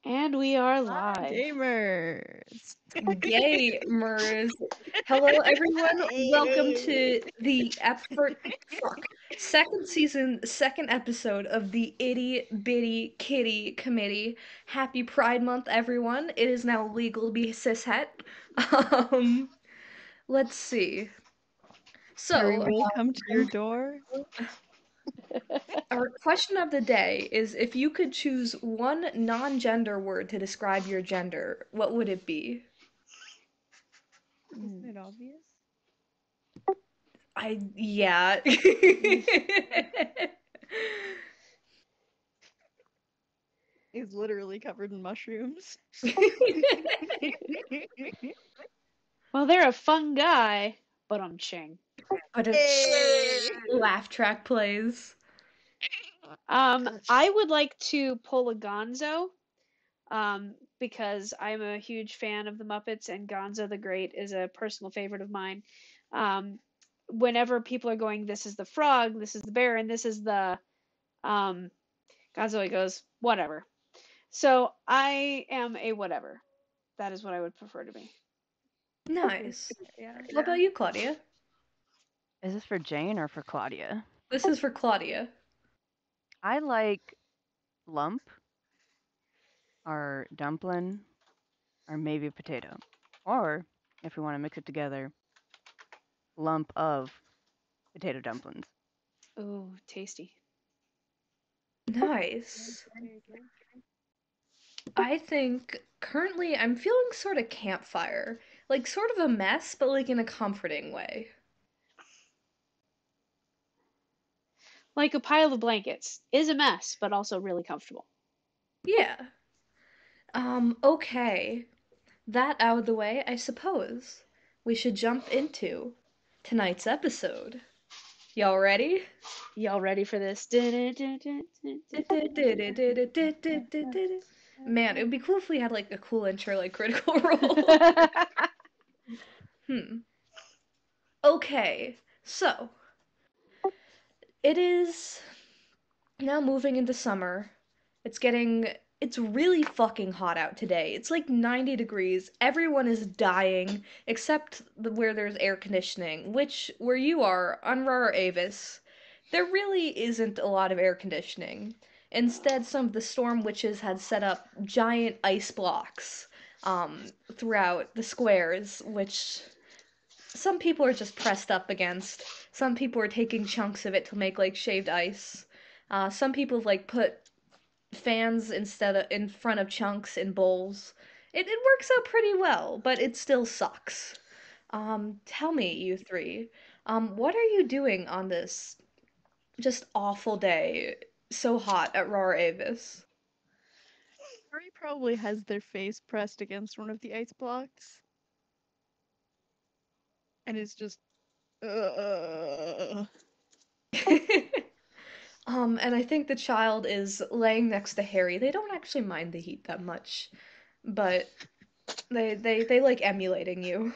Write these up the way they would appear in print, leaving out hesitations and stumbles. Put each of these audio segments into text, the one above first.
And we are live. Gamers. Gamers. Hello, everyone. Welcome to the second season, second episode of the Itty Bitty Kitty Committee. Happy Pride Month, everyone. It is now legal to be cishet. Let's see. Harry So, will come to your door. our question of the day is if you could choose one non-gender word to describe your gender, what would it be? Isn't it obvious? Yeah. He's literally covered in mushrooms. Well, they're a fun guy, but I'm Ching. But a laugh track plays. I would like to pull a Gonzo, because I'm a huge fan of the Muppets, and Gonzo the Great is a personal favorite of mine. Whenever people are going, this is the frog, this is the bear, and this is the Gonzo, he goes, whatever. So I am a whatever. That is what I would prefer to be. Nice. Yeah. What about you, Claudia? Is this for Jane or for Claudia? This is for Claudia. I like lump or dumpling or maybe potato. Or, if we want to mix it together, lump of potato dumplings. Ooh, tasty. Nice. I think currently I'm feeling sort of campfire. Like sort of a mess, but like in a comforting way. Like a pile of blankets. Is a mess, but also really comfortable. Yeah. Okay. That out of the way, I suppose we should jump into tonight's episode. Y'all ready? Y'all ready for this? Man, it would be cool if we had like a cool intro like Critical Role. Okay, so it is now moving into summer. It's really fucking hot out today. It's like 90 degrees. Everyone is dying except where there's air conditioning, which where you are on Rara Avis, there really isn't a lot of air conditioning. Instead, some of the storm witches had set up giant ice blocks throughout the squares, which some people are just pressed up against. Some people are taking chunks of it to make like shaved ice. Some people have like put fans instead of in front of chunks in bowls. It works out pretty well, but it still sucks. Tell me, you three, what are you doing on this just awful day, so hot at Rara Avis? Harry probably has their face pressed against one of the ice blocks. And it's just And I think the child is laying next to Harry. They don't actually mind the heat that much, but they like emulating you.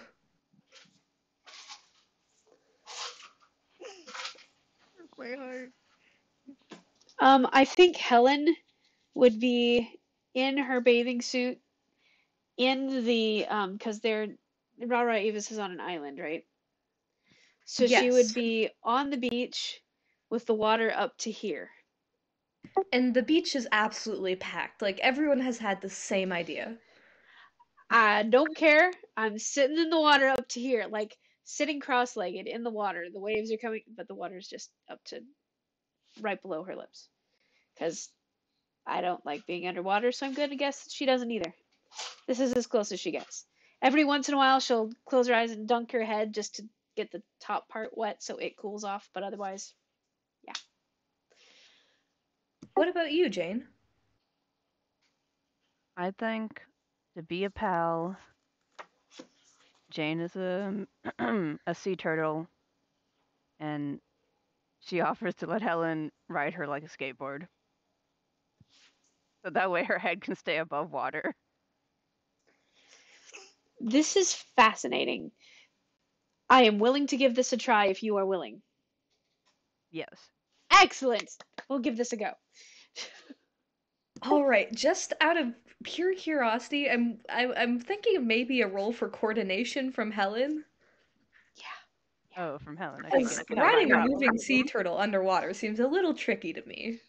my heart. I think Helen would be in her bathing suit in the because Rara Avis is on an island, right? So she would Yes. be on the beach with the water up to here. And the beach is absolutely packed. Like everyone has had the same idea. I don't care. I'm sitting in the water up to here, like sitting cross-legged in the water. The waves are coming, but the water's just up to right below her lips. Because I don't like being underwater, so I'm going to guess she doesn't either. This is as close as she gets. Every once in a while, she'll close her eyes and dunk her head just to get the top part wet so it cools off, but otherwise, yeah. What about you, Jane? I think to be a pal, Jane is a a sea turtle, and she offers to let Helen ride her like a skateboard. So that way her head can stay above water. This is fascinating. I am willing to give this a try if you are willing. Yes. Excellent! We'll give this a go. All right, just out of pure curiosity, I'm thinking of maybe a role for coordination from Helen. Oh, from Helen. Okay, Because good. riding a moving sea turtle underwater seems a little tricky to me.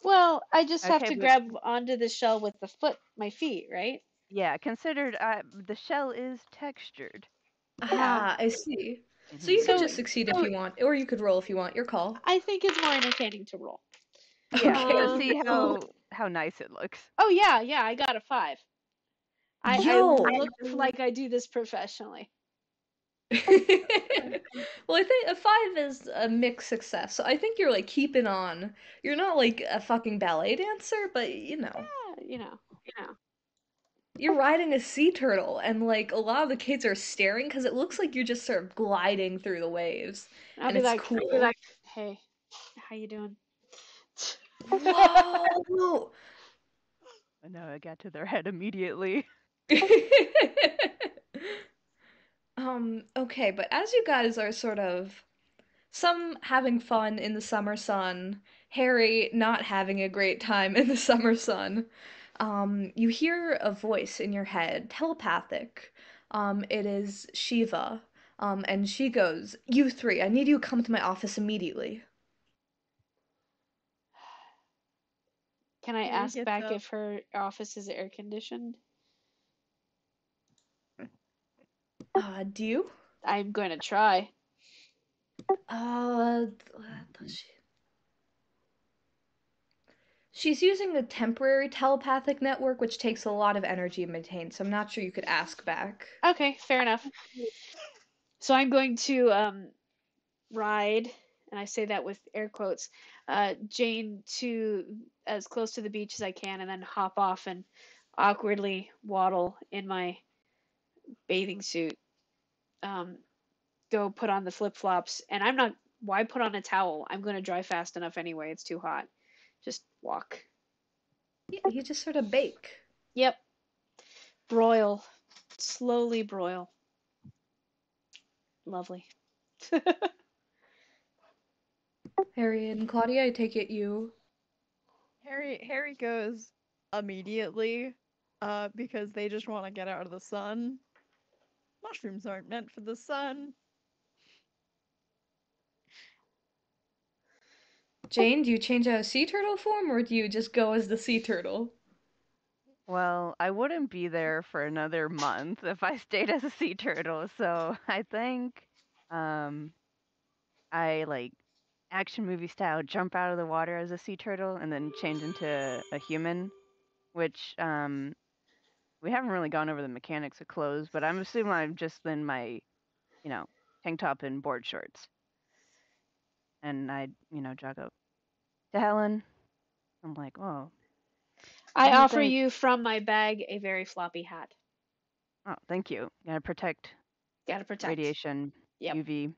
Well, I just have Okay, to but grab onto the shell with my feet, right? yeah, considered the shell is textured. Ah, I see. So Hmm you could So just succeed if you want, or you could roll if you want. Your call. I think it's more entertaining to roll. Yeah, to Okay. see how nice it looks. Oh yeah, I got a 5. I Yo. look like I do this professionally. Well, I think a 5 is a mixed success. So I think you're like keeping on. You're not like a fucking ballet dancer, but Yeah. you're riding a sea turtle, and like a lot of the kids are staring because it looks like you're just sort of gliding through the waves, I'll and be it's like, cool. hey, how you doing? Whoa! I know I got to their head immediately. Okay, but as you guys are sort of some having fun in the summer sun, Harry not having a great time in the summer sun, you hear a voice in your head, telepathic. It is Shiva. And she goes, "You three, I need you to come to my office immediately." Can I Harry ask gets back up. if her office is air conditioned? Do you? I'm going to try. Does she? She's using a temporary telepathic network, which takes a lot of energy to maintain, so I'm not sure you could ask back. Okay, fair enough. So I'm going to ride, and I say that with air quotes, Jane to as close to the beach as I can, and then hop off and awkwardly waddle in my bathing suit. Um, Go put on the flip flops, and I'm not. Why put on a towel? I'm going to dry fast enough anyway. It's too hot. Just walk. Yeah, you just sort of bake. Yep. Broil. Slowly broil. Lovely. Harry and Claudia, I take it you. Harry goes immediately, because they just want to get out of the sun. Mushrooms aren't meant for the sun. Jane, do you change out of sea turtle form, or do you just go as the sea turtle? Well, I wouldn't be there for another month if I stayed as a sea turtle, so I think I like action movie style jump out of the water as a sea turtle and then change into a human, which we haven't really gone over the mechanics of clothes, but I'm assuming I'm just in my, you know, tank top and board shorts. And I, jog up to Helen. I'm like, oh, I what do you offer think? you from my bag a very floppy hat. Oh, thank you. Gotta protect Gotta protect. radiation, Yep. UV,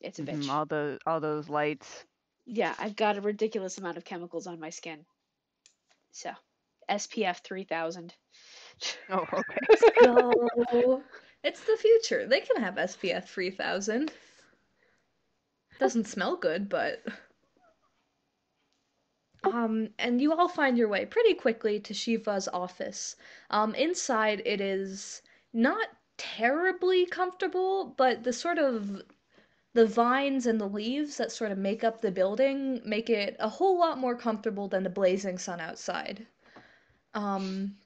It's a bitch. all those lights. Yeah, I've got a ridiculous amount of chemicals on my skin. So, SPF 3000. Oh, okay. No. It's the future. They can have SPF 3000. Doesn't smell good, but and you all find your way pretty quickly to Shiva's office. Inside it is not terribly comfortable, but the vines and the leaves that sort of make up the building make it a whole lot more comfortable than the blazing sun outside. Um,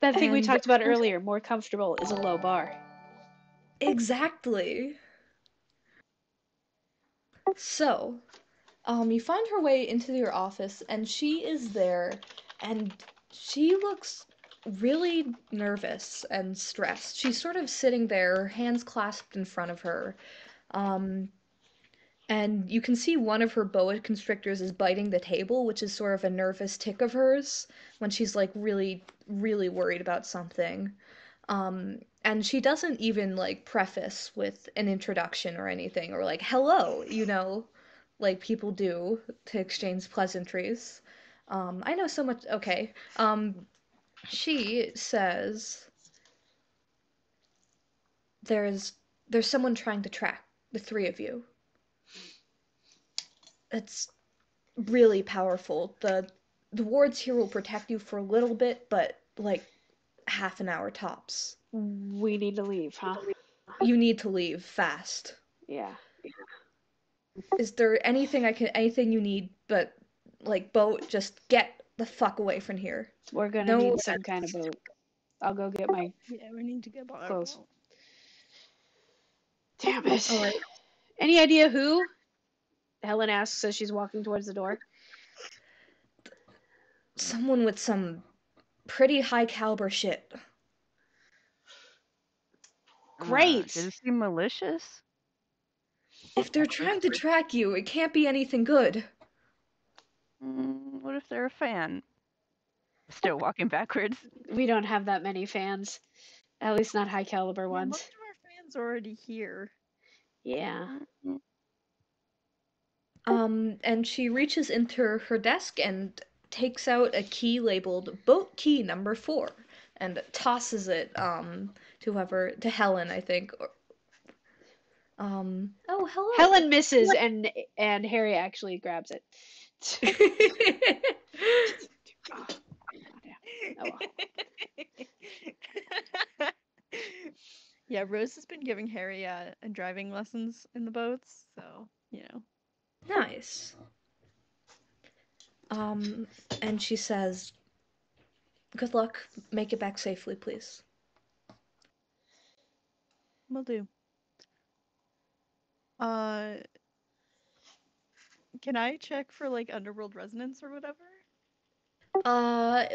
That thing we and talked about earlier, more comfortable, is a low bar. exactly. So, you find her way into your office, and she is there, and she looks really nervous and stressed. She's sort of sitting there, hands clasped in front of her. Um, and you can see one of her boa constrictors is biting the table, which is sort of a nervous tick of hers when she's like really, really worried about something. And she doesn't even like preface with an introduction or anything, or like hello, like people do to exchange pleasantries. I know so much. Okay. She says there's there's someone trying to track the three of you. It's really powerful. The wards here will protect you for a little bit, but like half an hour tops. We need to leave, huh? You need to leave fast. Yeah. Is there anything you need but like boat? Just get the fuck away from here. We're gonna No, need some kind of boat. I'll go get my Yeah, we need to get by our clothes. boat. Damn it. all right. Any idea who? Helen asks as she's walking towards the door. Someone with some pretty high caliber shit. Great. Does it seem malicious? If they're trying to track you, it can't be anything good. What if they're a fan? Still walking backwards. We don't have that many fans. At least not high caliber Yeah, ones. most of our fans are already here. Yeah. And she reaches into her desk and takes out a key labeled boat key number 4 and tosses it to Helen, I think. Oh, hello. Helen misses and Harry actually grabs it. Oh, well. Yeah, Rose has been giving Harry driving lessons in the boats, so, Nice. And she says, "Good luck. Make it back safely, please." Will do. Can I check for, like, underworld resonance or whatever?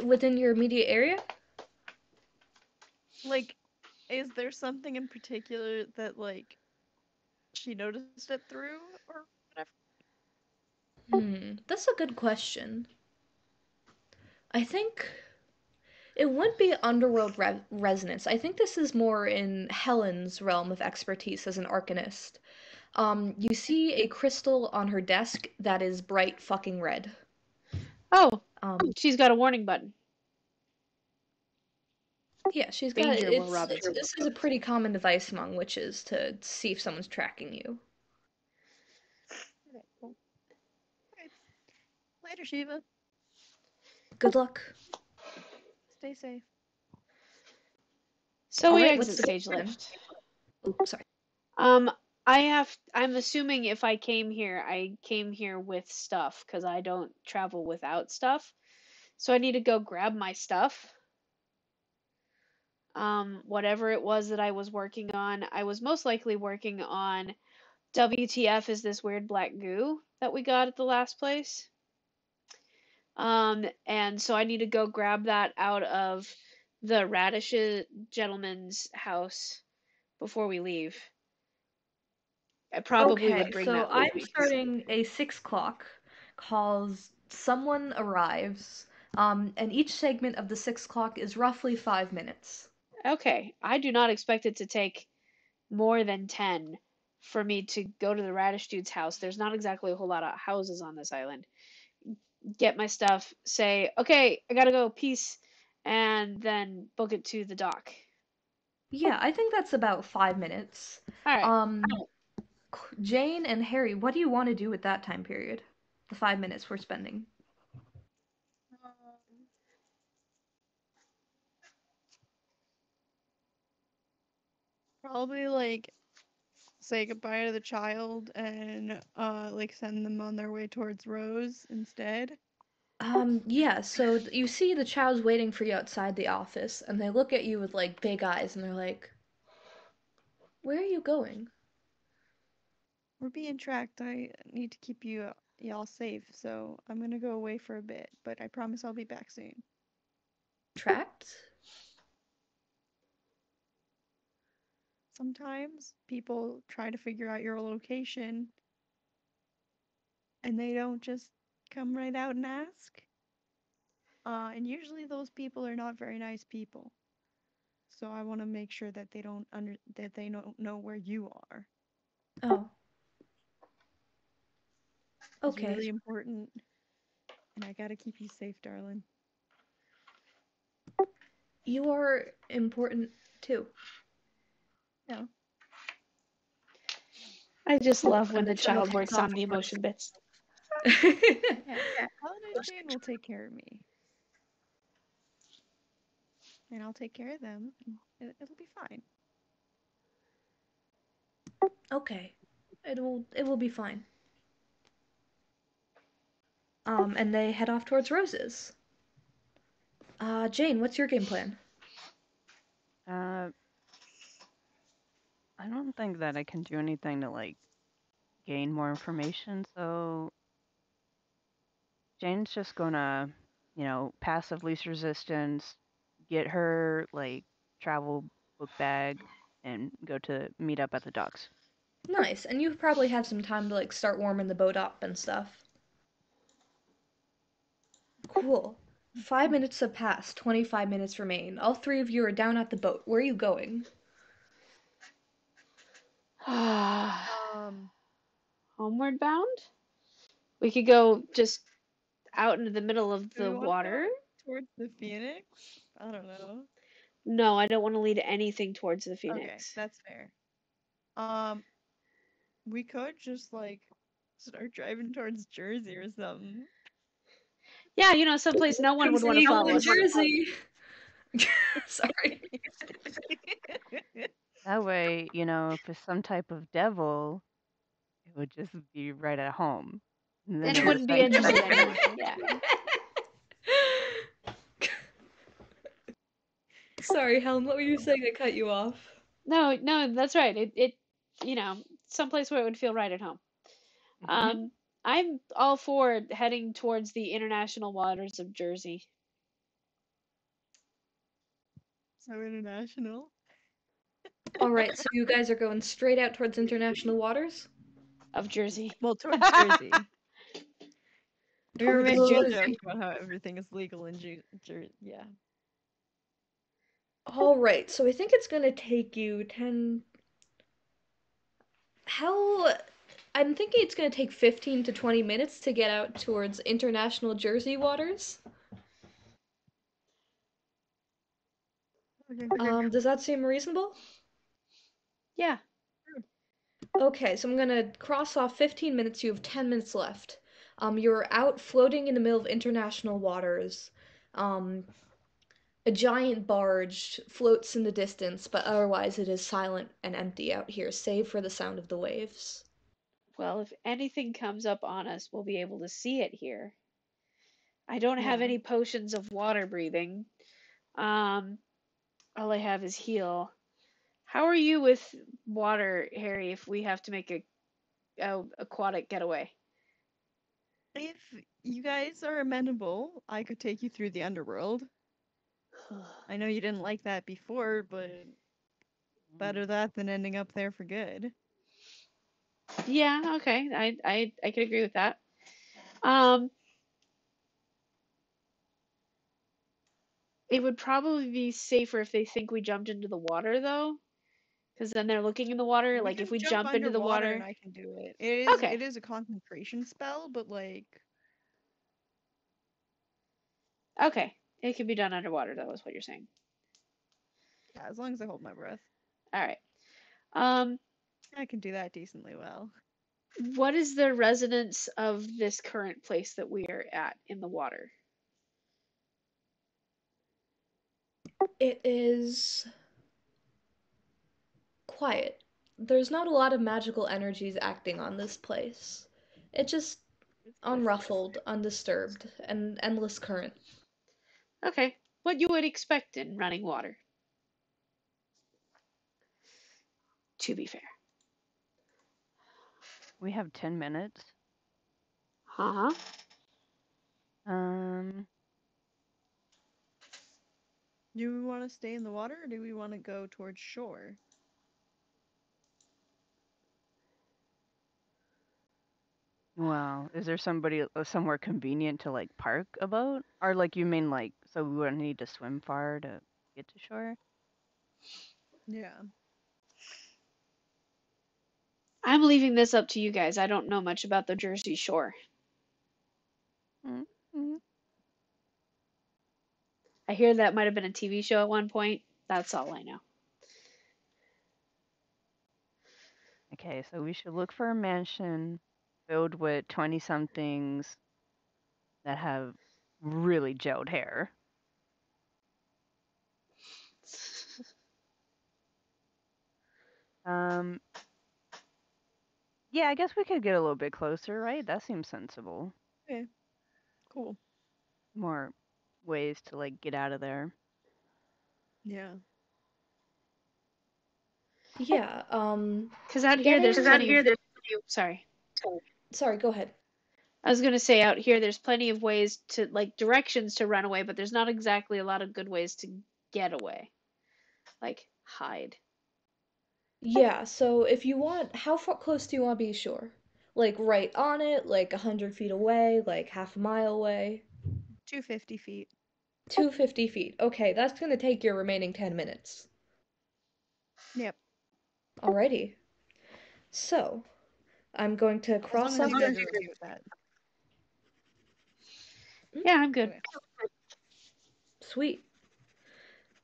Within your immediate area? Like, is there something in particular that, like, she noticed it through or whatever? That's a good question. I think it wouldn't be underworld resonance. I think this is more in Helen's realm of expertise as an arcanist. You see a crystal on her desk that is bright fucking red. Oh, she's got a warning button. Yeah, she's Danger, got Will Robinson. This is a pretty common device among witches to see if someone's tracking you. Okay, cool. Alright. Later, Shiva. Good luck. Stay safe. So we Alright, exit what's the stage plan? left. Oops, sorry. I'm assuming if I came here with stuff because I don't travel without stuff. So I need to go grab my stuff. Whatever it was that I was working on, I was most likely working on WTF is this weird black goo that we got at the last place. And so I need to go grab that out of the Radish gentleman's house before we leave. I probably would bring that with I'm me. starting a 6 clock calls Someone Arrives, and each segment of the 6 clock is roughly 5 minutes. Okay, I do not expect it to take more than 10 for me to go to the Radish dude's house. There's not exactly a whole lot of houses on this island. Get my stuff, say, okay, I gotta go, peace, and then book it to the dock. Yeah, I think that's about 5 minutes. Alright. Jane and Harry, what do you want to do with that time period? The 5 minutes we're spending. Probably, like, say goodbye to the child and, like, send them on their way towards Rose instead. Yeah, so you see the child's waiting for you outside the office, and they look at you with, like, big eyes, and they're like, "Where are you going?" We're being tracked. I need to keep y'all safe, so I'm gonna go away for a bit, but I promise I'll be back soon. Tracked? Sometimes people try to figure out your location and they don't just come right out and ask. And usually those people are not very nice people. So I want to make sure that they don't know where you are. Oh. It's Okay. really important. And I gotta keep you safe, darling. You are important too. Yeah. I just love when And the the child child takes works off on the and runs. emotion bits. Yeah, Helen and Jane will take care of me. And I'll take care of them. And it'll be fine. Okay. It will be fine. And they head off towards Rose's. Jane, what's your game plan? I don't think that I can do anything to like gain more information, so Jane's just gonna, passive least resistance, get her like travel book bag, and go to meet up at the docks. Nice, and you probably have some time to like start warming the boat up and stuff. Cool. 5 minutes have passed, 25 minutes remain. All three of you are down at the boat. Where are you going? Um, Homeward bound? We could go just out into the middle of do we the want to water. go towards the Phoenix? I don't know. No, I don't want to lead anything towards the Okay, Phoenix. that's fair. We could just like start driving towards Jersey or something. Yeah, someplace no one would want to follow in us. Jersey. Sorry. That way, if it's some type of devil, it would just be right at home. And then And they it wouldn't be decide to interested come. anyway. Yeah. Sorry, Helen, what were you saying? I cut you off. No, that's right. It someplace where it would feel right at home. I'm all for heading towards the international waters of Jersey. So international. All right, so you guys are going straight out towards international waters? Of Jersey. Well, towards Jersey. We were making a Jersey. joke about how everything is legal in Jersey. Yeah. All right, so I think it's gonna take you 10. I'm thinking it's gonna take 15 to 20 minutes to get out towards international Jersey waters. Okay. Does that seem reasonable? Yeah. Okay, so I'm gonna cross off 15 minutes. You have 10 minutes left. You're out floating in the middle of international waters. A giant barge floats in the distance, but otherwise it is silent and empty out here, save for the sound of the waves. Well, if anything comes up on us, we'll be able to see it here. I don't have Yeah. any potions of water breathing. All I have is heal. How are you with water, Harry, if we have to make a aquatic getaway? If you guys are amenable, I could take you through the underworld. I know you didn't like that before, but better that than ending up there for good. Yeah, okay. I could agree with that. It would probably be safer if they think we jumped into the water, though, because then they're looking in the water. We Like can if we jump into the underwater water. and I can do it. It Okay. is a concentration spell, but like Okay. It can be done underwater, though, is what you're saying. yeah, as long as I hold my breath. All right. I can do that decently well. What is the resonance of this current place that we are at in the water? It is quiet. There's not a lot of magical energies acting on this place. It's just unruffled, undisturbed, and endless current. Okay. What you would expect in running water. To be fair. We have 10 minutes. Uh-huh. Do we want to stay in the water or do we want to go towards shore? Well, is there somebody somewhere convenient to like park a boat? Or like you mean like so we wouldn't need to swim far to get to shore? Yeah. I'm leaving this up to you guys. I don't know much about the Jersey Shore. Mm-hmm. I hear that might have been a TV show at one point. That's all I know. Okay, so we should look for a mansion filled with 20-somethings that have really gelled hair. Um, yeah, I guess we could get a little bit closer, right? That seems sensible. Okay. Cool. More ways to like get out of there. Yeah. Yeah, Because out here there's getting plenty of. Sorry. sorry, go ahead. I was gonna say out here there's plenty of ways to like directions to run away, but there's not exactly a lot of good ways to get away. Like hide. Yeah, so if you want, how far close do you want to be sure? Like right on it, like 100 feet away, like half a mile away? 250 feet. 250 feet. Okay, that's gonna take your remaining 10 minutes. Yep. Alrighty. So, I'm going to As long cross as off you the. guys are okay with that. Yeah, I'm good. Okay. Sweet.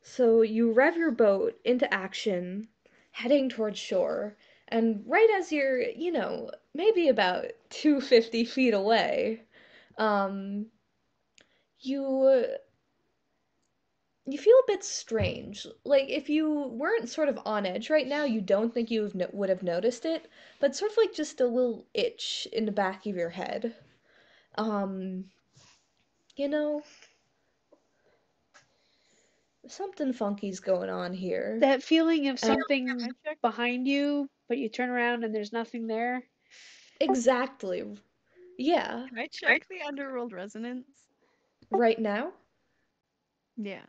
So you rev your boat into action, heading towards shore, and right as you're, maybe about 250 feet away, um, you you feel a bit strange. Like if you weren't sort of on edge right now, you don't think you would have noticed it, but sort of like just a little itch in the back of your head. Um, you know, something funky's going on here. That feeling of And something Can I check? behind you, but you turn around and there's nothing there. exactly. Yeah, Can I check the underworld resonance? right now. Yeah.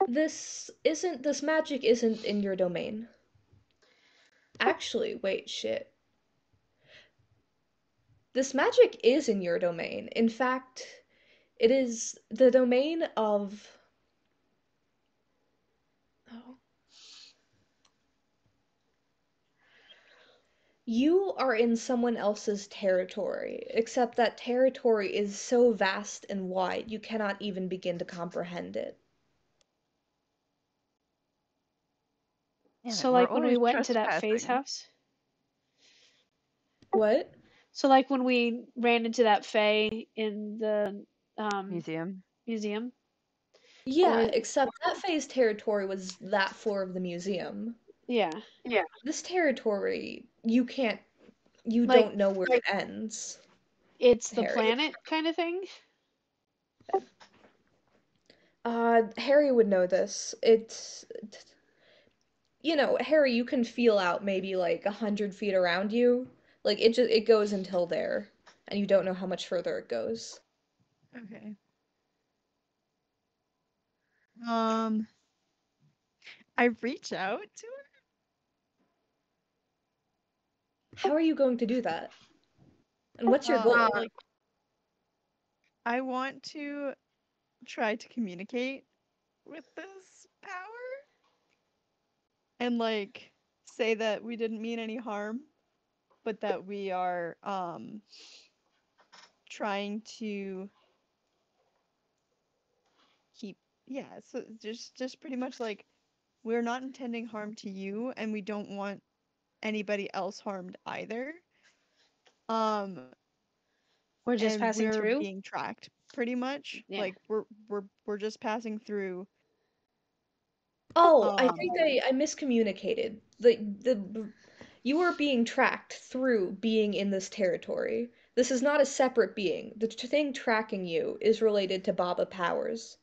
This magic isn't in your domain. Actually, wait, shit. This magic is in your domain. In fact, it is the domain of. Oh. You are in someone else's territory, except that territory is so vast and wide you cannot even begin to comprehend it. Damn it, So we're like when we always went into that phase trespassing. house. What? So like when we ran into that fae in the Museum. museum. Yeah, Or except that phase territory was that floor of the museum. yeah. This territory, you Like don't know where it ends, it's the Harry. planet kind of thing. Harry would know this. Harry, you can feel out maybe like 100 feet around you. Like it goes until there, and you don't know how much further it goes. Okay. Um, I reach out to her. How are you going to do that? And what's your goal? Like, I want to try to communicate with this power and like say that we didn't mean any harm, but that we are trying to keep so just pretty much like we're not intending harm to you and we don't want anybody else harmed either. Um We're just and passing we're through. being tracked pretty much. Yeah. Like we're just passing through. Oh, I Um think I miscommunicated. You are being tracked through being in this territory. This is not a separate being. The thing tracking you is related to Baba Powers.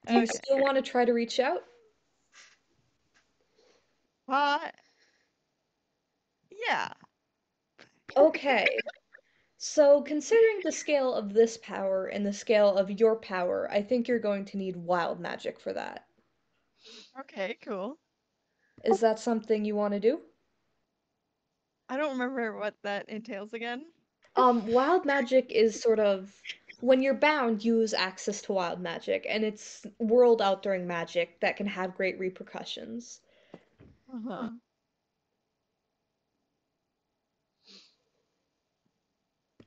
Do you okay. still want to try to reach out? Uh yeah. Okay. So, considering the scale of this power and the scale of your power, I think you're going to need wild magic for that. Okay, cool. Is that something you want to do? I don't remember what that entails again. Wild magic is sort of when you're bound, you use access to wild magic, and it's world altering magic that can have great repercussions. Uh-huh.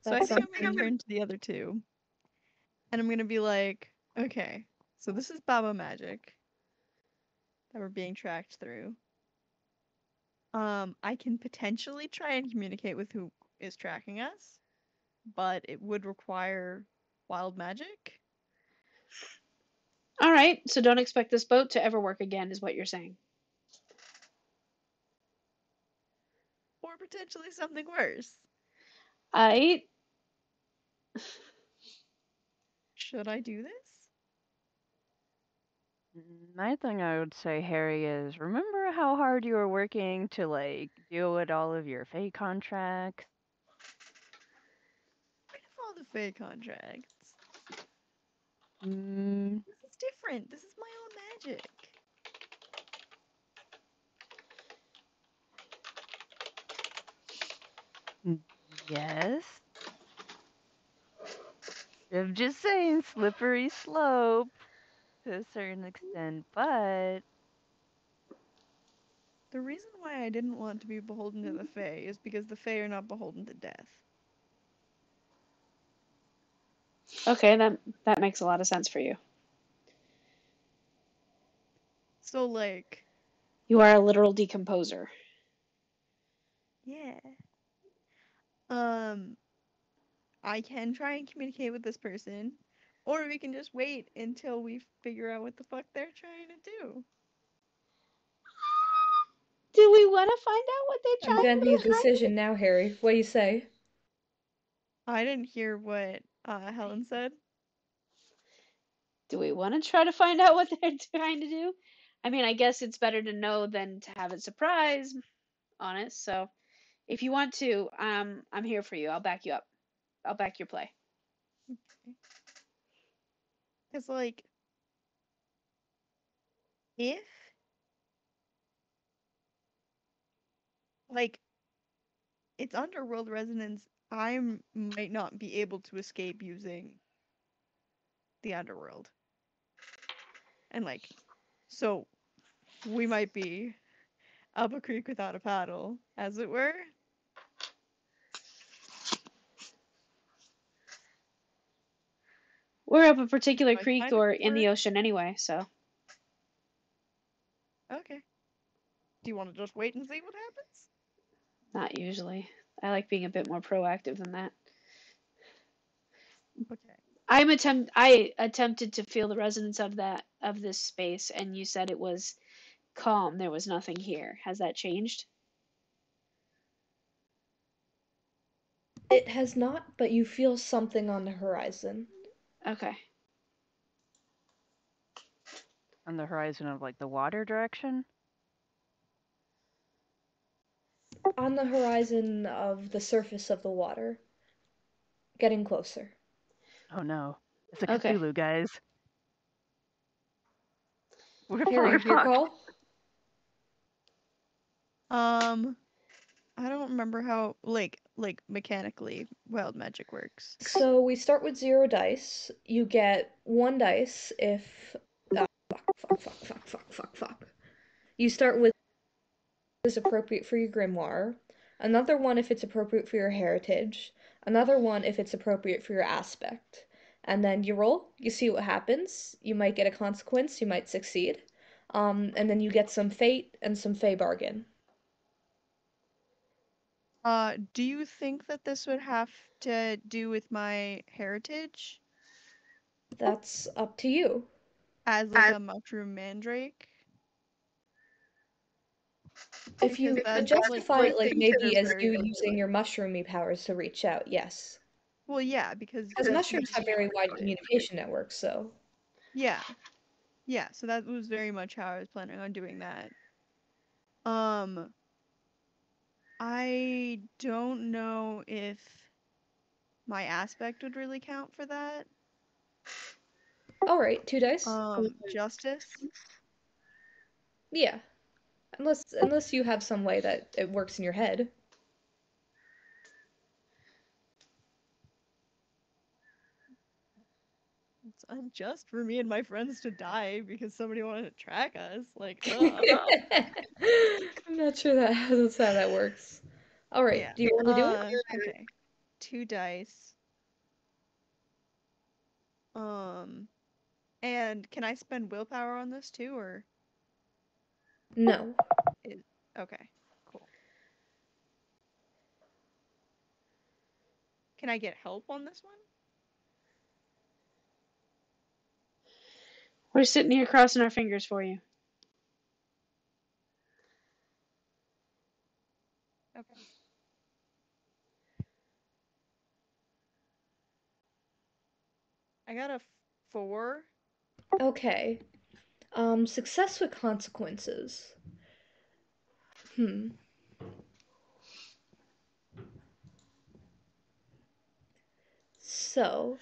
So I That's think I'm gonna something. turn to the other two. And I'm gonna be like, okay, so this is Baba magic. that we're being tracked through. I can potentially try and communicate with who is tracking us, but it would require wild magic. All right, so don't expect this boat to ever work again, is what you're saying. Or potentially something worse. I Should I do this? My thing I would say, Harry, is remember how hard you were working to like deal with all of your fake contracts? Rid of all the fake contracts. Mm, This is different. This is my own magic. yes. I'm just saying, slippery slope to a certain extent, but The reason why I didn't want to be beholden to the Fae is because the Fae are not beholden to death. okay, that makes a lot of sense for you. So, like, You are a literal decomposer. yeah. I can try and communicate with this person, or we can just wait until we figure out what the fuck they're trying to do. Do we want to find out what they're I'm trying gonna to need a do? decision now, Harry. What do you say? I didn't hear what Helen said. Do we want to try to find out what they're trying to do? I mean, I guess it's better to know than to have it surprise, honest. So, if you want to, I'm here for you. I'll back you up. I'll back your play. Because, like, if, like, it's underworld resonance, I might not be able to escape using the underworld. And, like, so we might be up a creek without a paddle, as it were. We're up a particular I creek kind of or in prefer the it. ocean anyway, so Okay. Do you want to just wait and see what happens? not usually. I like being a bit more proactive than that. Okay. I attempted to feel the resonance of this space, and you said it was calm. There was nothing here. Has that changed? It has not, but you feel something on the horizon. Okay. on the horizon of like the water direction. On the horizon of the surface of the water. Getting closer. Oh no, it's a Okay. Cthulhu, guys. We're Harry, your fucked. call? I don't remember how like mechanically wild magic works. So we start with 0 dice. You get 1 dice if fuck. You start with is appropriate for your grimoire, another one if it's appropriate for your heritage, another one if it's appropriate for your aspect. And then you roll, you see what happens. You might get a consequence, you might succeed. And then you get some fate and some fey bargain. Do you think that this would have to do with my heritage That's up to you. as like a mushroom mandrake? If you Because could that's like justify two it like things that maybe are as very you using your mushroomy powers to reach out, yes. well, yeah, because Because mushrooms have very wide communication networks, so. yeah, yeah. So that was very much how I was planning on doing that. I don't know if my aspect would really count for that. Alright, 2 dice? Justice. Yeah. Unless you have some way that it works in your head. It's unjust for me and my friends to die because somebody wanted to track us. Like, ugh. I'm not sure that's how that works. Alright, Yeah. do you want to do it? Okay. 2 dice. And can I spend willpower on this too, or? No. Okay, cool. Can I get help on this one? We're sitting here crossing our fingers for you. Okay. I got a 4. Okay. Success with consequences. So,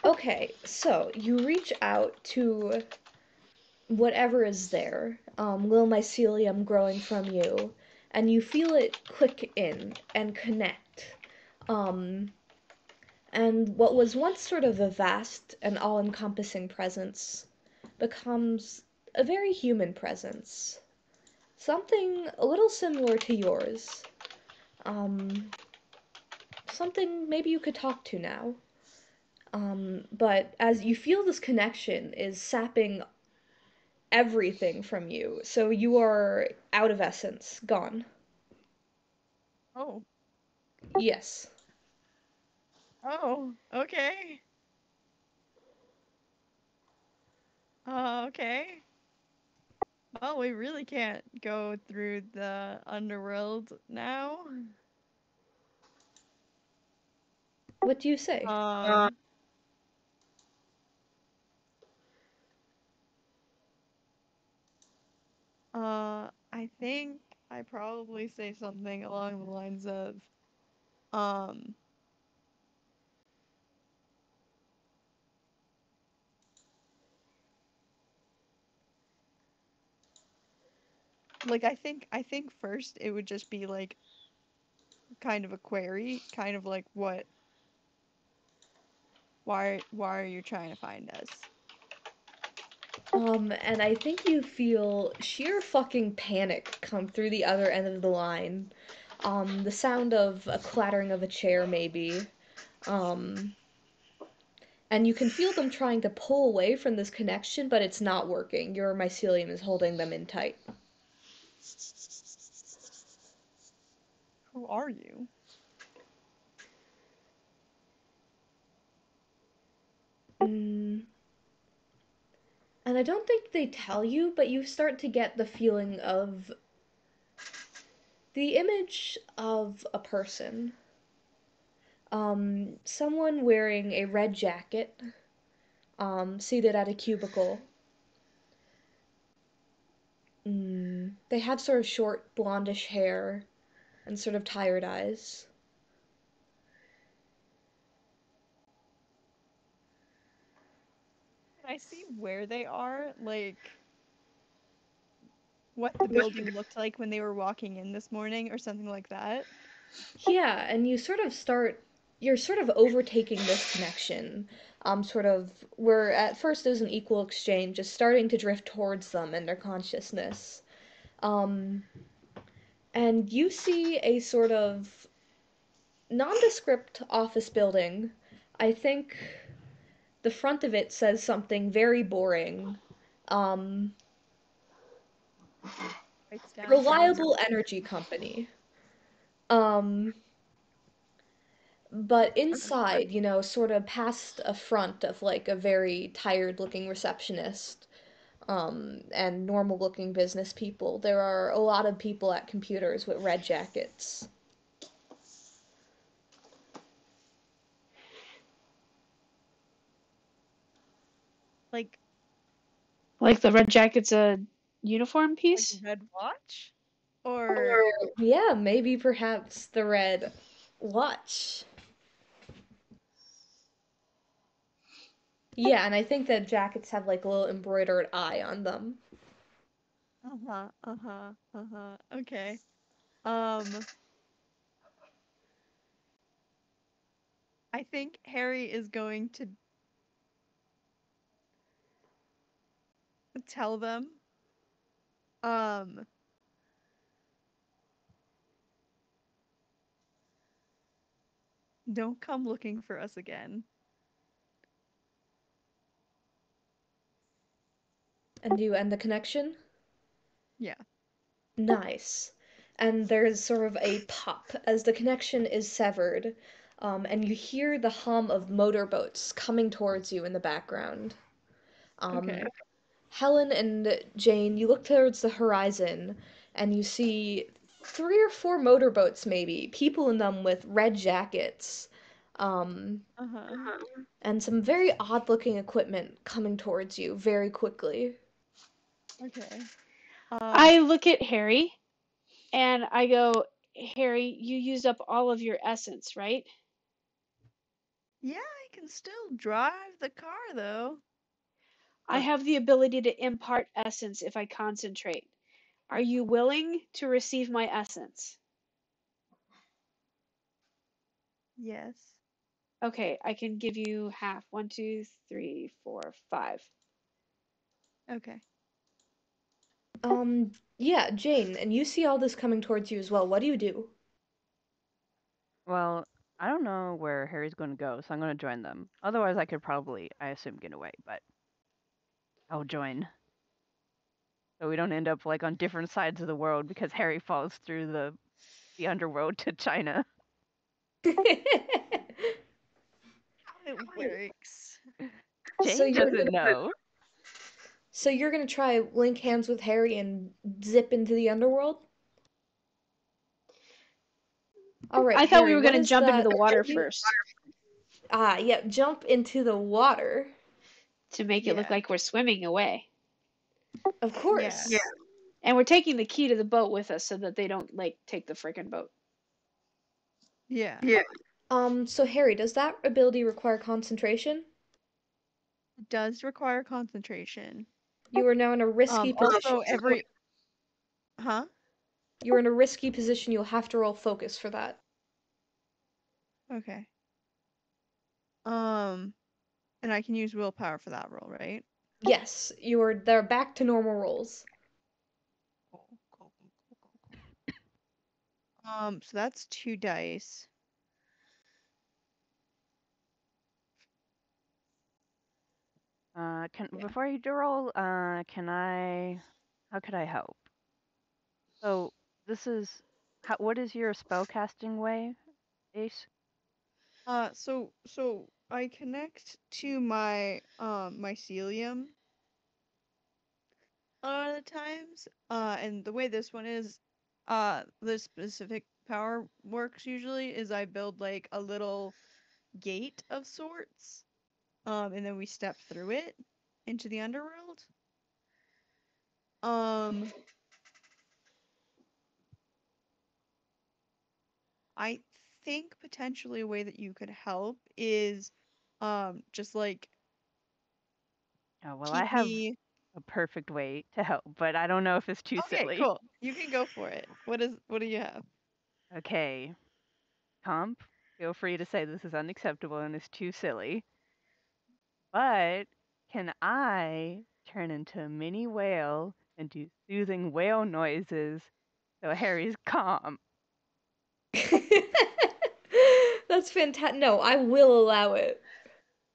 okay, so you reach out to whatever is there, little mycelium growing from you, and you feel it click in and connect. Um, and what was once sort of a vast and all encompassing presence becomes a very human presence. Something a little similar to yours. Um, Something maybe you could talk to now. But as you feel this connection is sapping everything from you, so you are out of essence, gone. Oh. Yes. Oh, okay. Okay. Well, we really can't go through the underworld now. What do you say? I think I probably say something along the lines of, um, like I think first it would just be like kind of a query, kind of like why are you trying to find us? And I think you feel sheer fucking panic come through the other end of the line. The sound of a clattering of a chair, maybe. Um, and you can feel them trying to pull away from this connection, but it's not working. Your mycelium is holding them in tight. Who are you? Mm. And I don't think they tell you, but you start to get the feeling of the image of a person. Someone wearing a red jacket, seated at a cubicle. They have sort of short blondish hair and sort of tired eyes. Can I see where they are? Like what the building looked like when they were walking in this morning or something like that? Yeah, and you're sort of overtaking this connection. Sort of, where at first it was an equal exchange, just starting to drift towards them and their consciousness. Um, and you see a sort of nondescript office building. I think the front of it says something very boring. Um, Writes down things. Reliable energy company. Um, but inside, sort of past a front of like a very tired looking receptionist, and normal looking business people, there are a lot of people at computers with red jackets. Like Like the red jacket's a uniform like piece? red watch? Or Yeah, maybe perhaps the red watch. Yeah, and I think that jackets have like a little embroidered eye on them. Okay. Um I think Harry is going to tell them um Don't come looking for us again. And you end the connection? Yeah. Nice. And there's sort of a pop as the connection is severed, and you hear the hum of motorboats coming towards you in the background. Okay. Helen and Jane, you look towards the horizon and you see 3 or 4 motorboats, maybe, people in them with red jackets, Uh-huh. and some very odd looking equipment coming towards you very quickly. Okay. I look at Harry and I go, Harry, you used up all of your essence, right? Yeah, I can still drive the car though. I have the ability to impart essence if I concentrate. Are you willing to receive my essence? Yes. Okay, I can give you half. 1, 2, 3, 4, 5. Okay. Yeah, Jane, and you see all this coming towards you as well. What do you do? Well, I don't know where Harry's going to go, so I'm going to join them. Otherwise, I could probably, I assume, get away, but I'll join. So we don't end up like on different sides of the world because Harry falls through the underworld to China. How it works. So Jane doesn't know. So you're gonna try link hands with Harry and zip into the underworld? All right, I thought we Harry, were what going to is jump into that? the water first Yeah, jump into the water. to make it look Yeah. like we're swimming away. Of course. Yeah. And we're taking the key to the boat with us so that they don't like take the frickin' boat. Yeah. So Harry, does that ability require concentration? It does require concentration. You are now in a risky position. Also every Huh? You're in a risky position. You'll have to roll focus for that. Okay. And I can use willpower for that roll, right? Yes, they're back to normal rolls. Cool. So that's 2 dice. Yeah. Before you do roll, can I? How could I help? So this is what is your spell casting way, Ace? So I connect to my mycelium a lot of the times. And the way this one is, the specific power works usually is I build like a little gate of sorts. And then we step through it into the underworld. I think potentially a way that you could help is just like Oh, well, I keep have me. a perfect way to help, but I don't know if it's too Okay, silly. cool. You can go for it. What do you have? Okay, Comp, feel free to say this is unacceptable and it's too silly. But can I turn into a mini whale and do soothing whale noises so Harry's calm? That's fantastic. No, I will allow it.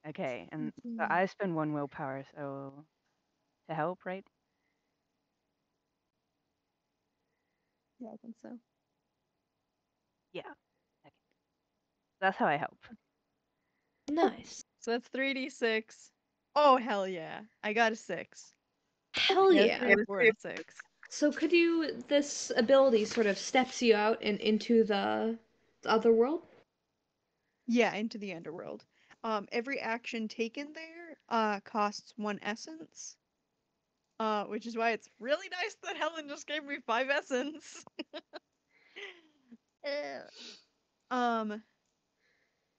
Okay, and so I spend 1 willpower, so to help, right? Yeah, I think so. Yeah. Okay. That's how I help. Nice. So that's 3d6. Oh, hell yeah. I got a 6. Hell Yeah, yeah. 3, 4, and a 6. So this ability sort of steps you out and into the other world? Yeah, into the underworld. Every action taken there costs 1 essence. Which is why it's really nice that Helen just gave me 5 essence. um,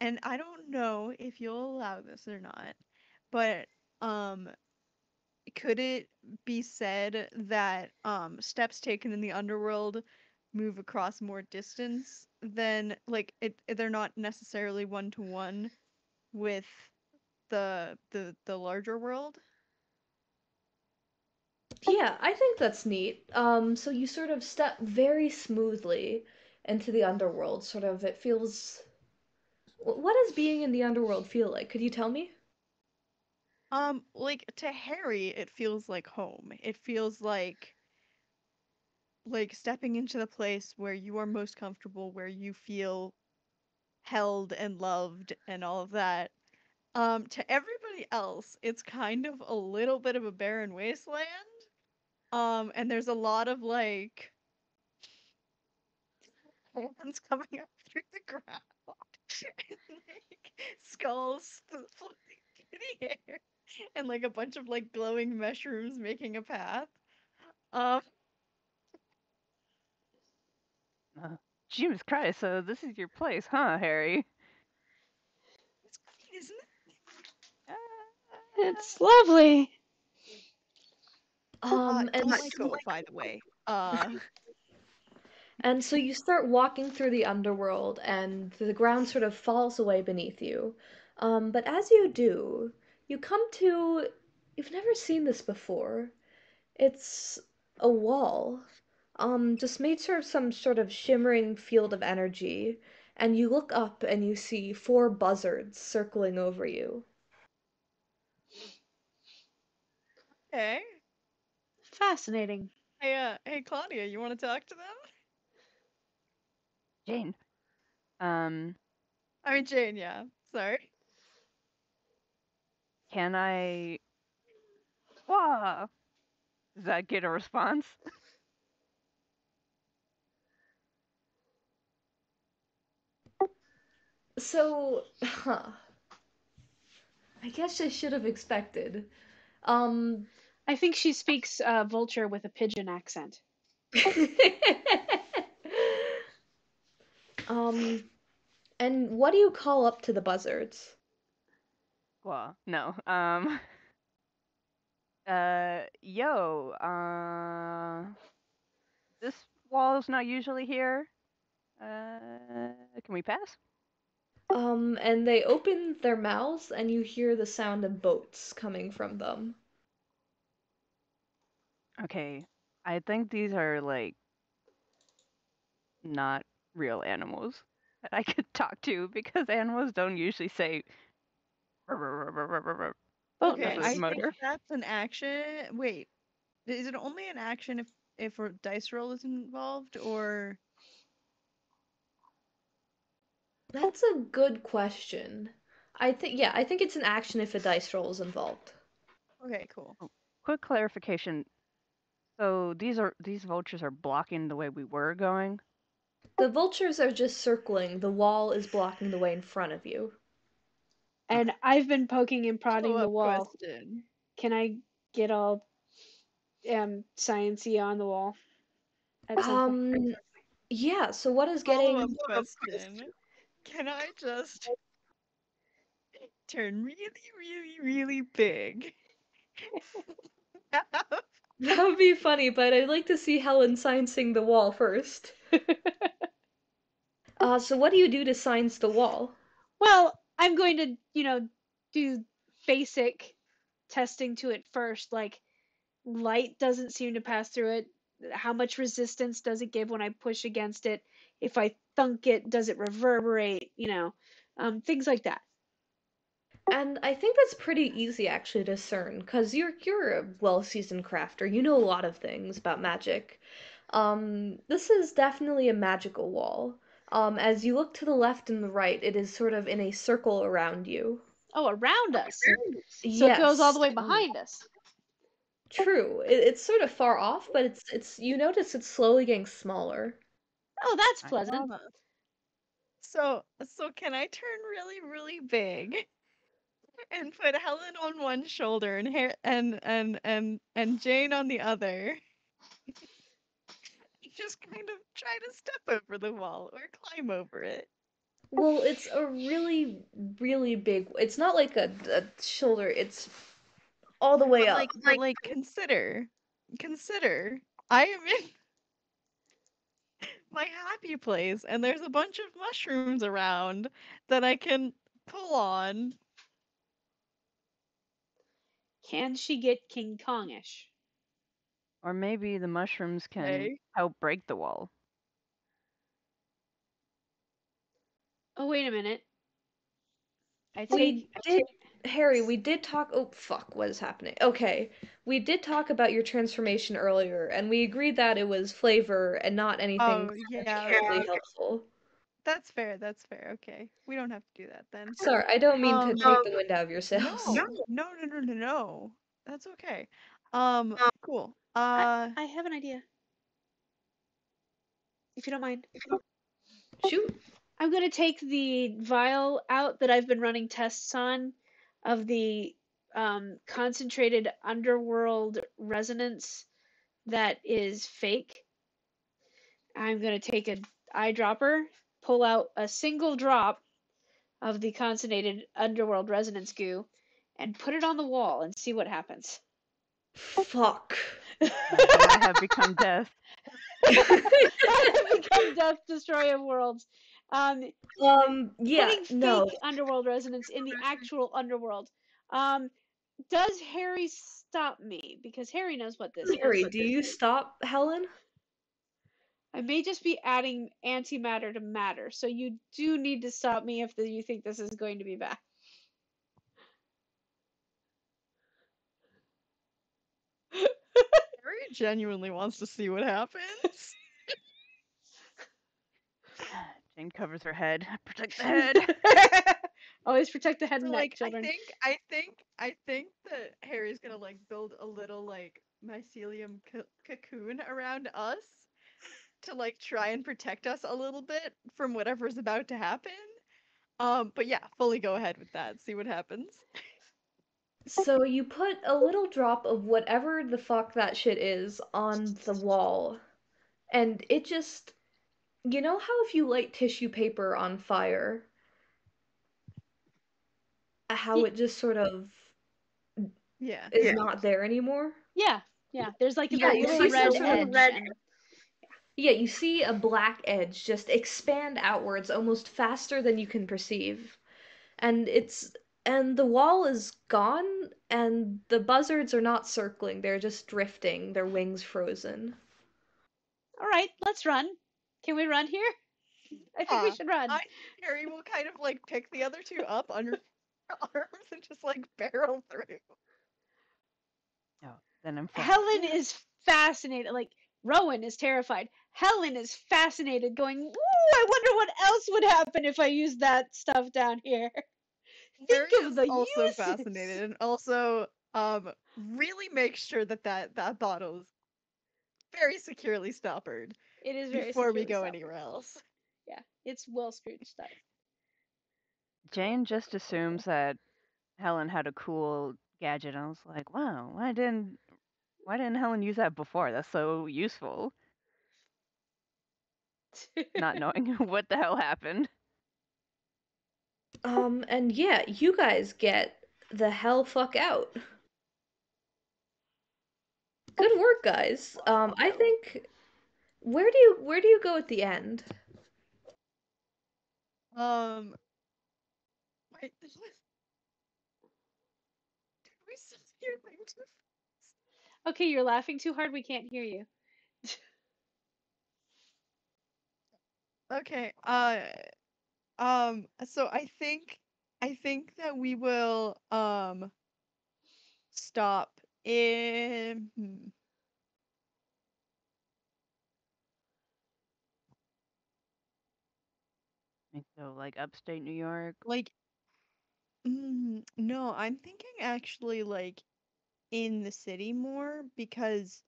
and I don't know if you'll allow this or not, but could it be said that steps taken in the underworld move across more distance than like they're not necessarily one to one with the larger world? Yeah, I think that's neat. So you sort of step very smoothly into the underworld. Sort of, it feels What does being in the underworld feel like? Could you tell me? Like to Harry, it feels like home. It feels like stepping into the place where you are most comfortable, where you feel held and loved and all of that. To everybody else, it's kind of a little bit of a barren wasteland. And there's a lot of like hands coming up through the ground, and like skulls floating through the air, and like a bunch of like glowing mushrooms making a path. Um, Jesus Christ, so this is your place, huh, Harry? it's great, isn't it? It's lovely. Don't And let go, by the way. And so you start walking through the underworld, and the ground sort of falls away beneath you. But as you do, you come to. You've never seen this before. It's a wall, just made sort of some sort of shimmering field of energy, and you look up and you see four buzzards circling over you. Okay. Fascinating. Hey, Claudia, you want to talk to them? Jane. I mean, Jane, yeah. Sorry. Can I? Wah! Does that get a response? So, huh. I guess I should have expected. Um, I think she speaks vulture with a pigeon accent. um, and what do you call up to the buzzards? Well, no. Yo, this wall's not usually here. Can we pass? And they open their mouths and you hear the sound of boats coming from them. Okay, I think these are like not real animals that I could talk to because animals don't usually say Boat Okay, with a noise. I think motor. that's an action. Wait, is it only an action if a dice roll is involved, or That's a good question. I think it's an action if a dice roll is involved. okay, cool. Oh, quick clarification. So these vultures are blocking the way we were going. The vultures are just circling, the wall is blocking the way in front of you. And I've been poking and prodding the Follow-up wall. question. Can I get all science-y on the wall at some point? Yeah, so what is Follow-up getting question. Can I just turn really, really, really big? that would be funny, but I'd like to see Helen sciencing the wall first. So what do you do to science the wall? Well, I'm going to, do basic testing to it first. Like, light doesn't seem to pass through it. How much resistance does it give when I push against it? If I thunk it, does it reverberate? Things like that. And I think that's pretty easy actually to discern, because you're a well-seasoned crafter. You know a lot of things about magic. This is definitely a magical wall. As you look to the left and the right, it is sort of in a circle around you. Oh, around us. So it goes all Yes, the way behind us. true. It's sort of far off, but it's you notice it's slowly getting smaller. Oh, that's I- pleasant. So can I turn really, really big and put Helen on one shoulder and and Jane on the other? Just kind of try to step over the wall or climb over it. Well, it's a really, really big. It's not like a shoulder. It's all the way up. But like consider I am in my happy place and there's a bunch of mushrooms around that I can pull on. Can she get King Kongish? Or maybe the mushrooms can Okay. help break the wall. Oh, wait a minute. Harry, we did talk. Oh, fuck, what is happening? Okay. We did talk about your transformation earlier, and we agreed that it was flavor and not anything Oh, yeah, terribly helpful. that's fair, that's fair, okay. We don't have to do that then. Sorry, I don't mean to Um, take the wind out of your No, sails. no. That's okay. Cool. I have an idea, if you don't mind. Shoot. I'm gonna take the vial out that I've been running tests on of the concentrated underworld resonance that is fake. I'm gonna take an eyedropper, pull out a single drop of the concentrated underworld resonance goo, and put it on the wall and see what happens. Fuck. Then I have become death. Become death, destroyer of worlds. Yeah, Putting no. fake underworld resonance in the actual underworld. Does Harry stop me? Because Harry knows what this Harry, is. do you stop Helen? I may just be adding antimatter to matter, so you do need to stop me if you think this is going to be bad. Harry genuinely wants to see what happens. Jane covers her head. Protect the head. Always protect the head So, and neck, like, children. I think that Harry's gonna like build a little like mycelium cocoon around us to like try and protect us a little bit from whatever's about to happen. But yeah, fully go ahead with that. See what happens. So you put a little drop of whatever the fuck that shit is on the wall, and it just. You know how if you light tissue paper on fire, how it just sort of Yeah. is not there anymore? Yeah. There's like Yeah, the you little see red some edge. And Yeah, you see a black edge just expand outwards almost faster than you can perceive. And the wall is gone and the buzzards are not circling, they're just drifting, their wings frozen. all right, let's run. Can we run here? I think we should run. Harry will kind of like pick the other two up under arms and just like barrel through. Oh, then I'm fine. Helen is fascinated. Like, Rowan is terrified. Helen is fascinated, going, ooh, I wonder what else would happen if I used that stuff down here. Harry Think of is the also uses. fascinated and also really make sure that bottle is very securely stoppered It is very before we securely go stoppered. anywhere else. Yeah, it's well screwed stuff. Jane just assumes that Helen had a cool gadget. I was like, wow, why didn't Helen use that before? That's so useful. Not knowing what the hell happened. And yeah, you guys get the hell fuck out. Good work, guys. I think where do you go at the end? Wait, did we still hear things? Okay, you're laughing too hard. We can't hear you. Okay. So I think that we will stop in So like upstate New York. like no, I'm thinking actually like in the city more because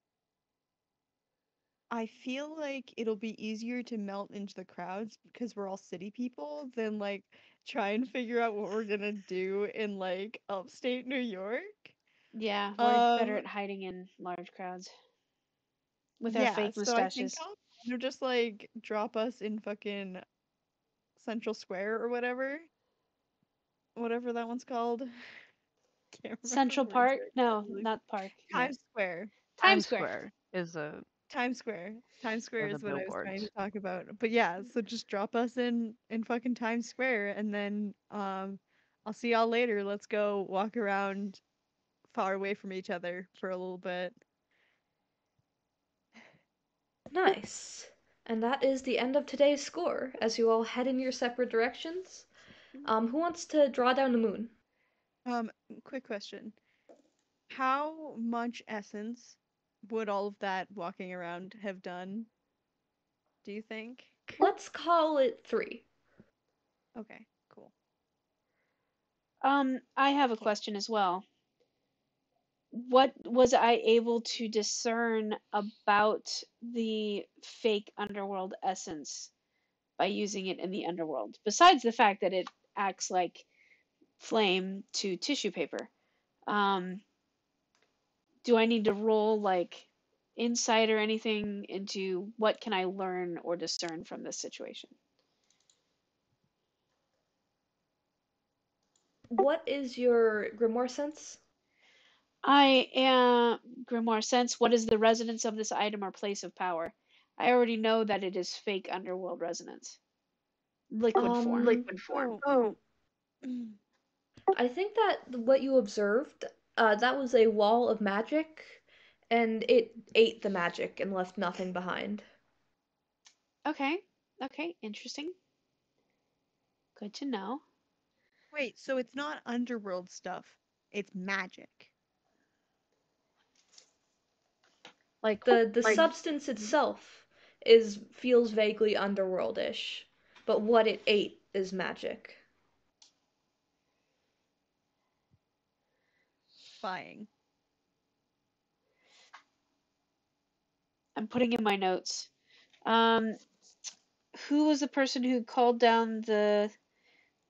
I feel like it'll be easier to melt into the crowds because we're all city people than like try and figure out what we're gonna do in like upstate New York. Yeah, we're better at hiding in large crowds with our Yeah, fake so I think mustaches. I'll just like drop us in fucking Central Square or whatever that one's called. Can't remember Central the Park? exact No, title. not Park. Times Square. Times Square. Is a Times Square. Times Square the is what I was trying billboards. to talk about. But yeah, so just drop us in fucking Times Square and then I'll see y'all later. Let's go walk around far away from each other for a little bit. Nice. And that is the end of today's score as you all head in your separate directions. Who wants to draw down the moon? Quick question. How much essence would all of that walking around have done, do you think? Let's call it 3. Okay, cool. I have a Okay. question as well. What was I able to discern about the fake underworld essence by using it in the underworld? Besides the fact that it acts like flame to tissue paper. Do I need to roll like insight or anything into what can I learn or discern from this situation? What is your grimoire sense? I am Grimoire Sense. What is the resonance of this item or place of power? I already know that it is fake underworld resonance. Liquid form. Oh. I think that what you observed, that was a wall of magic, and it ate the magic and left nothing behind. Okay. Okay. Interesting. Good to know. Wait, so it's not underworld stuff. It's magic. Like The substance itself feels vaguely underworldish, but what it ate is magic. Buying. I'm putting in my notes. Um, who was the person who called down the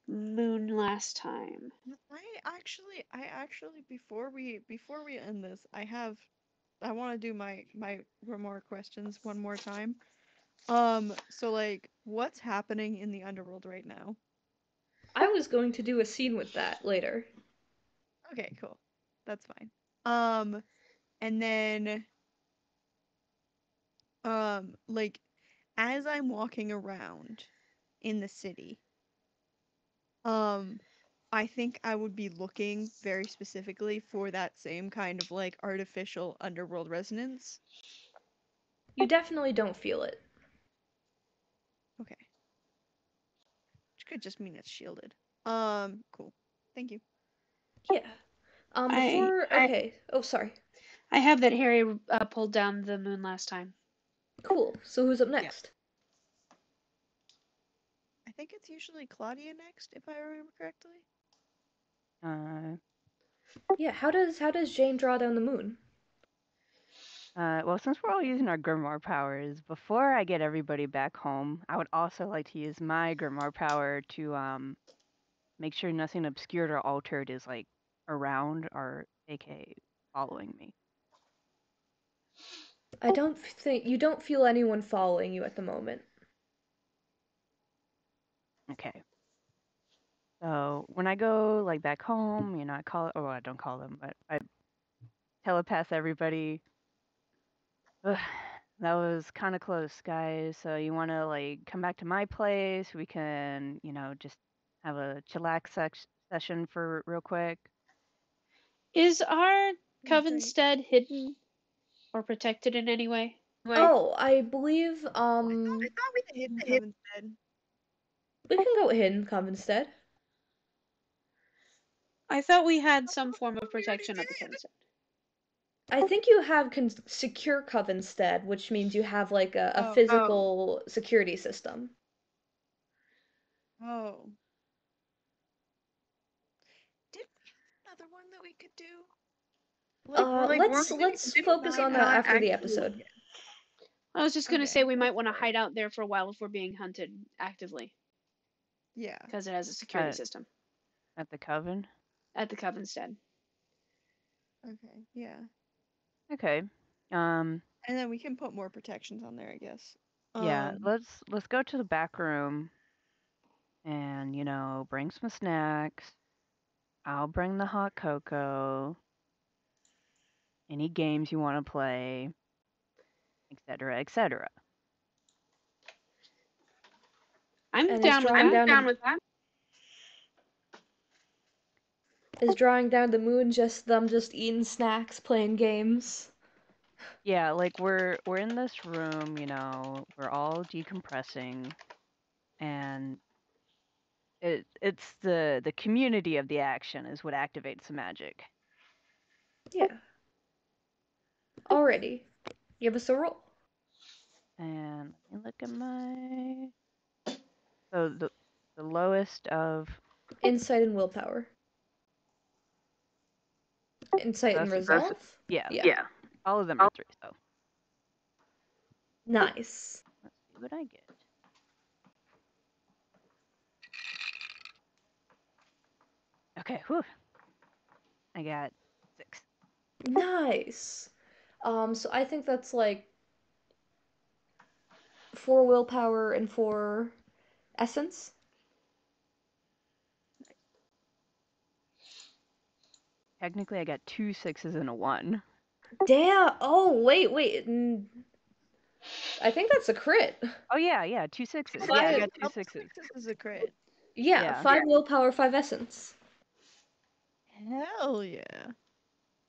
moon last time? I actually before we end this, I want to do my grimoire questions one more time. So like, what's happening in the underworld right now? I was going to do a scene with that later. Okay, cool. That's fine. And then, like, as I'm walking around in the city, I think I would be looking very specifically for that same kind of like artificial underworld resonance. You definitely don't feel it. Okay. Which could just mean it's shielded. Cool. Thank you. Yeah. Okay. Oh, sorry. I have that Harry pulled down the moon last time. Cool. So who's up next? I think it's usually Claudia next, if I remember correctly. Yeah. How does Jane draw down the moon? Well, since we're all using our grimoire powers, before I get everybody back home, I would also like to use my grimoire power to make sure nothing obscured or altered is like around or aka following me. I don't think you don't feel anyone following you at the moment. Okay. So when I go like back home, I call it, or I don't call them, but I telepath everybody. Ugh, that was kind of close, guys. So you want to like come back to my place? We can, just have a chillax session for real quick. Is our Coven Great. stead hidden or protected in any way? Oh, I believe I thought we had hidden Coven instead. we can go hidden Coven instead. I thought we had some form of protection at the Coven stead. I think you have secure Coven instead, which means you have like a physical security system. Oh. Did we have another one that we could do? Let's focus on that after the episode. I was just gonna Okay, say we might that's want to fair. hide out there for a while if we're being hunted actively, Yeah. because it has a security Uh, system At the Coven? at the Coven stead. Okay, yeah. Okay. And then we can put more protections on there, I guess. Yeah, let's go to the back room and, bring some snacks. I'll bring the hot cocoa, any games you want to play, etc., etc. I'm And down with that. Is drawing down the moon just them just eating snacks, playing games? Yeah, like we're in this room, we're all decompressing, and It's the community of the action is what activates the magic. Yeah. Alrighty. Give us a roll. And let me look at my. So the lowest of Insight and willpower. Insight and resolve? yeah, Yeah. all of them are 3. So Nice. let's see what I get. Okay, whew. I got 6. Nice. So I think that's like 4 willpower and 4 essence. Technically, I got 2 6s and a 1. Damn. Oh, wait. I think that's a crit. Oh yeah, 2 6s. Yeah, Yeah, I got 2 up to 6s. This is a crit. Yeah, Yeah. 5 willpower, 5 essence. Hell yeah.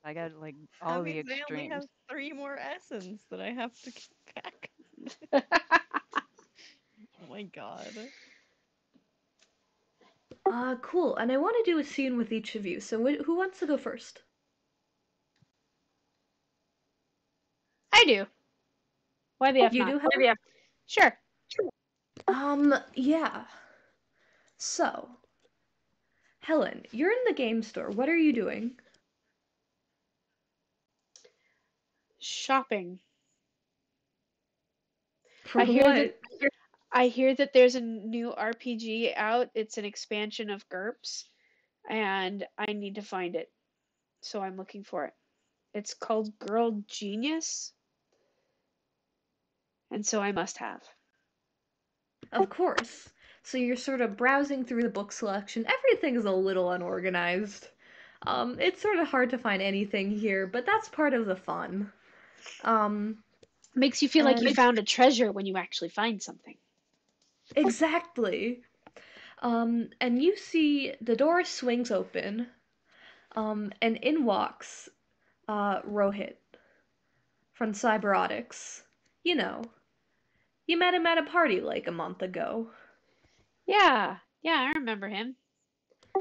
I got like That all the means I only have extremes. 3 more essence that I have to get back. Oh my god. Cool. And I want to do a scene with each of you. So who wants to go first? I do. Why the F You not? do, Heather? Sure. Yeah. So, Helen, you're in the game store. What are you doing? Shopping. For I hear that what? I hear that there's a new RPG out. It's an expansion of GURPS, and I need to find it. So I'm looking for it. It's called Girl Genius, and so I must have. Of course. So you're sort of browsing through the book selection. Everything is a little unorganized. It's sort of hard to find anything here, but that's part of the fun. Makes you feel like you And found a treasure when you actually find something. exactly. And you see the door swings open, and in walks Rohit from Cyberotics. You know, you met him at a party like a month ago Yeah, I remember him.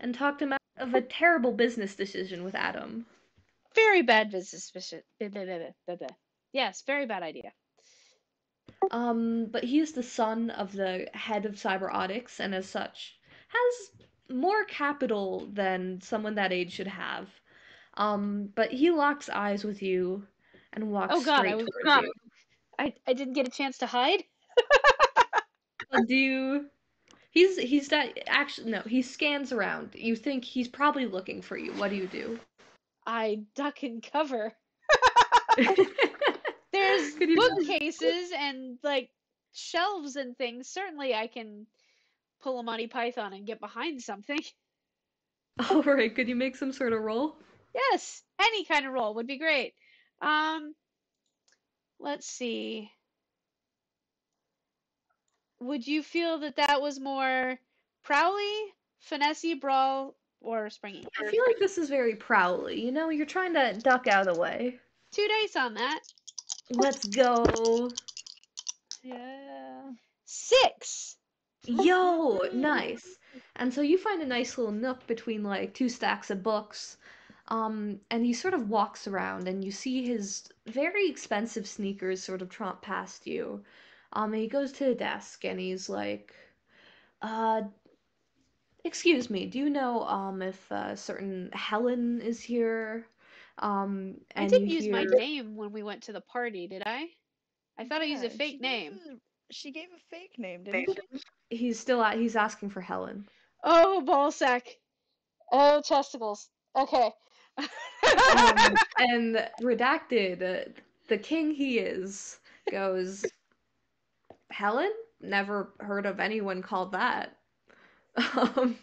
and talked him out of a terrible business decision with Adam. Very bad business. Yes, very bad idea. But he's the son of the head of Cyberotics and as such has more capital than someone that age should have. But he locks eyes with you and walks Oh God, straight towards you. I didn't get a chance to hide. Do you he's that actually no, he scans around. You think he's probably looking for you. What do you do? I duck and cover. There's Could you bookcases and like shelves and things. Certainly, I can pull a Monty Python and get behind something. All right, could you make some sort of roll? Yes, any kind of roll would be great. Um, let's see. Would you feel that that was more prowly, finessey, brawl, or springy? I feel like this is very prowly. You know, you're trying to duck out of the way. 2 dice on that. Let's go. Yeah. 6. Yo, nice. And so you find a nice little nook between like 2 stacks of books. And he sort of walks around and you see his very expensive sneakers sort of tromp past you. And he goes to the desk and he's like, uh, excuse me, do you know if a certain Helen is here? I And you didn't use my hear name when we went to the party, did I? I thought I used a Yeah, fake name. she gave a fake name, didn't she? he's asking for Helen. Oh, ballsack. Oh, testicles. Okay. And redacted, the king he is goes, Helen? Never heard of anyone called that. Um,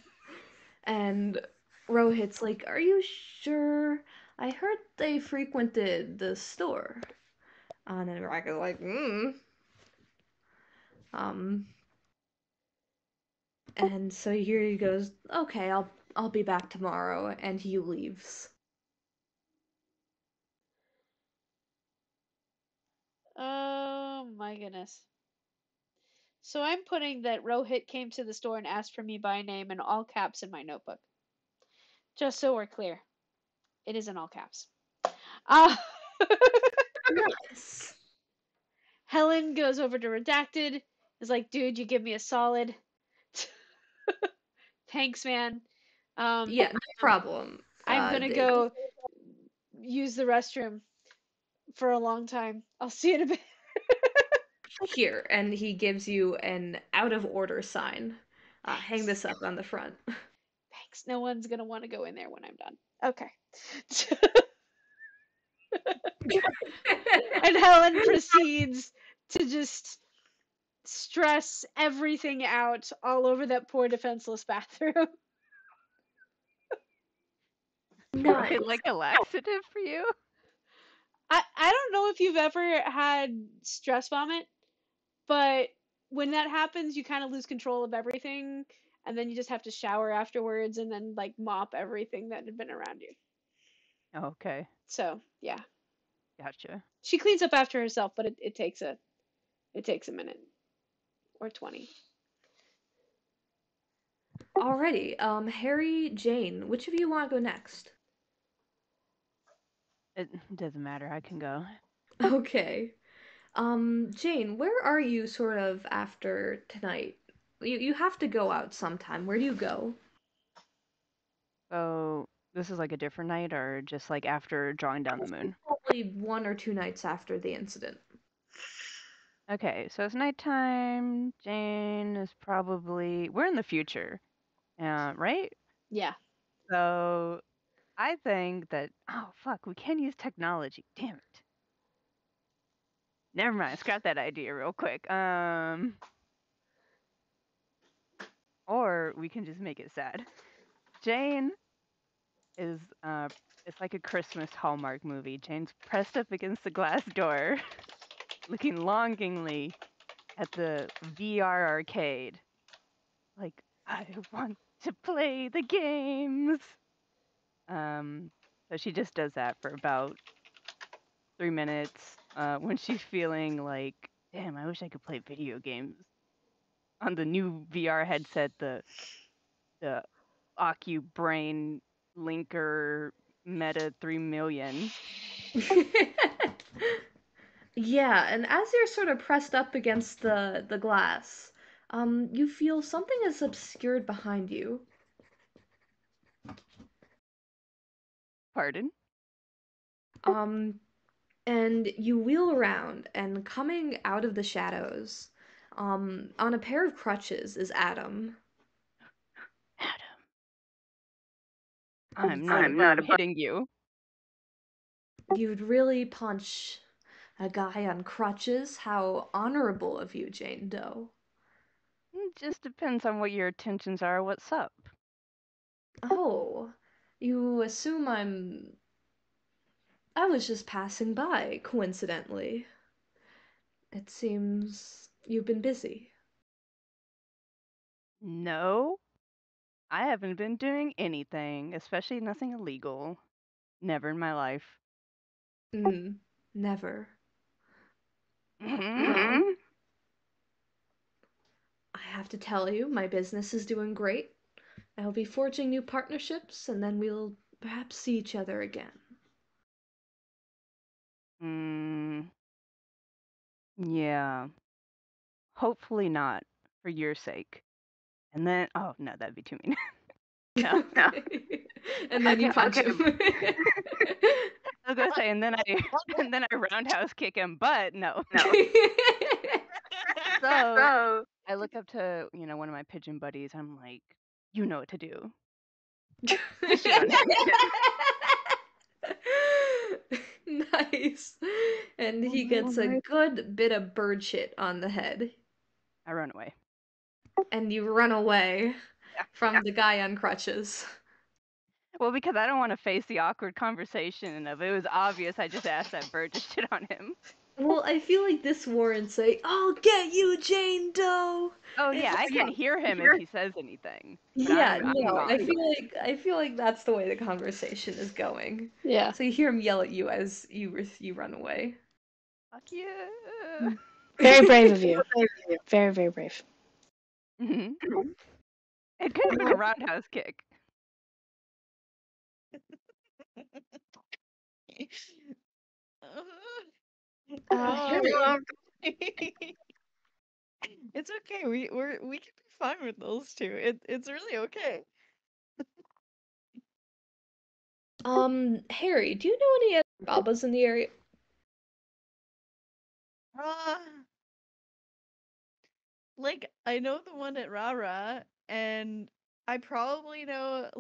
and Rohit's like, are you sure? I heard they frequented the store. And then Raka's like, Um, and so here he goes, okay, I'll be back tomorrow, and he leaves. Oh my goodness. So I'm putting that Rohit came to the store and asked for me by name in all caps in my notebook. Just so we're clear, it is in all caps. Nice. Helen goes over to Redacted, is like, dude, you give me a solid. Thanks, man. Yeah, no problem. I'm gonna go use the restroom for a long time. I'll see you in a bit. Here, and he gives you an out of order sign. Hang this up on the front. Thanks. No one's gonna want to go in there when I'm done. Okay. And Helen proceeds to just stress everything out all over that poor defenseless bathroom. Right, like a laxative for you? I don't know if you've ever had stress vomit, but when that happens, you kind of lose control of everything, and then you just have to shower afterwards and then like mop everything that had been around you. Okay, So yeah, gotcha. she cleans up after herself, but it takes a minute or 20. Alrighty, Harry, Jane, which of you want to go next? It doesn't matter, I can go. Okay. Jane, where are you sort of after tonight? You have to go out sometime. Where do you go? So, this is like a different night or just like after drawing down the moon? Probably 1 or 2 nights after the incident. Okay, so it's nighttime. Jane is probably. We're in the future, right? Yeah. So, I think that. Oh, fuck, we can't use technology. Damn it. Never mind, scrap that idea real quick. Or we can just make it sad. Jane is it's like a Christmas Hallmark movie. Jane's pressed up against the glass door, looking longingly at the VR arcade. Like, I want to play the games. So she just does that for about 3 minutes. When she's feeling like, damn, I wish I could play video games on the new VR headset, the OcuBrain Linker Meta 3 million. Yeah, and as you're sort of pressed up against the glass, you feel something is obscured behind you. Pardon? And you wheel around, and coming out of the shadows, on a pair of crutches is Adam. Adam. I'm not above hitting you. You'd really punch a guy on crutches? How honorable of you, Jane Doe. It just depends on what your intentions are. What's up? Oh, you assume I was just passing by, coincidentally. It seems you've been busy. No, I haven't been doing anything, especially nothing illegal. Never in my life. Never. Mhm. Well, I have to tell you, my business is doing great. I'll be forging new partnerships, and then we'll perhaps see each other again. Yeah. Hopefully not, for your sake. And then, oh no, that'd be too mean. No. And then you punch him. I was gonna say, and then I roundhouse kick him, but no. So I look up to one of my pigeon buddies. I'm like, you know what to do. Shit on him. Nice. And he gets a good bit of bird shit on the head. I run away. And you run away from the guy on crutches. Well, because I don't want to face the awkward conversation of it was obvious I just asked that bird to shit on him. Well, I feel like this warrants a "I'll get you, Jane Doe." Oh yeah, I can hear him if he says anything. But Yeah, I'm no, gone. I feel like that's the way the conversation is going. Yeah. So you hear him yell at you as you run away. Fuck you. Very brave of you. Very, very brave. Mhm. It could have been a roundhouse kick. Harry. Harry. It's okay. We can be fine with those two. It's really okay. Harry, do you know any other Babas in the area? Uh, like I know the one at Rara, and I probably know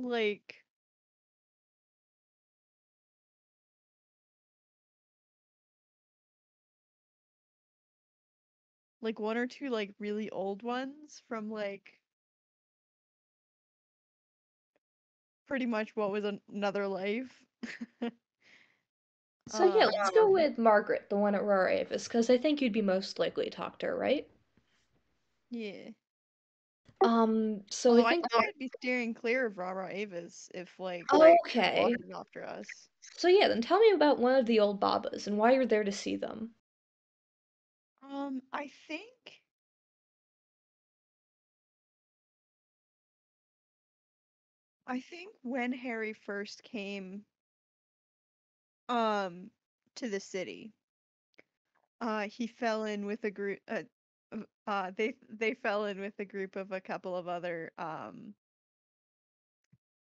like one or two like really old ones from like pretty much what was another life. So yeah, let's go Um, with Margaret, the one at Rara Avis, because I think you'd be most likely to talk to her, right? yeah. So I Although I think think I'd be steering clear of Rara Avis if like okay. water's after us. So yeah, then tell me about one of the old Babas and why you're there to see them. I think when Harry first came um to the city, he fell in with a group they fell in with a group of a couple of other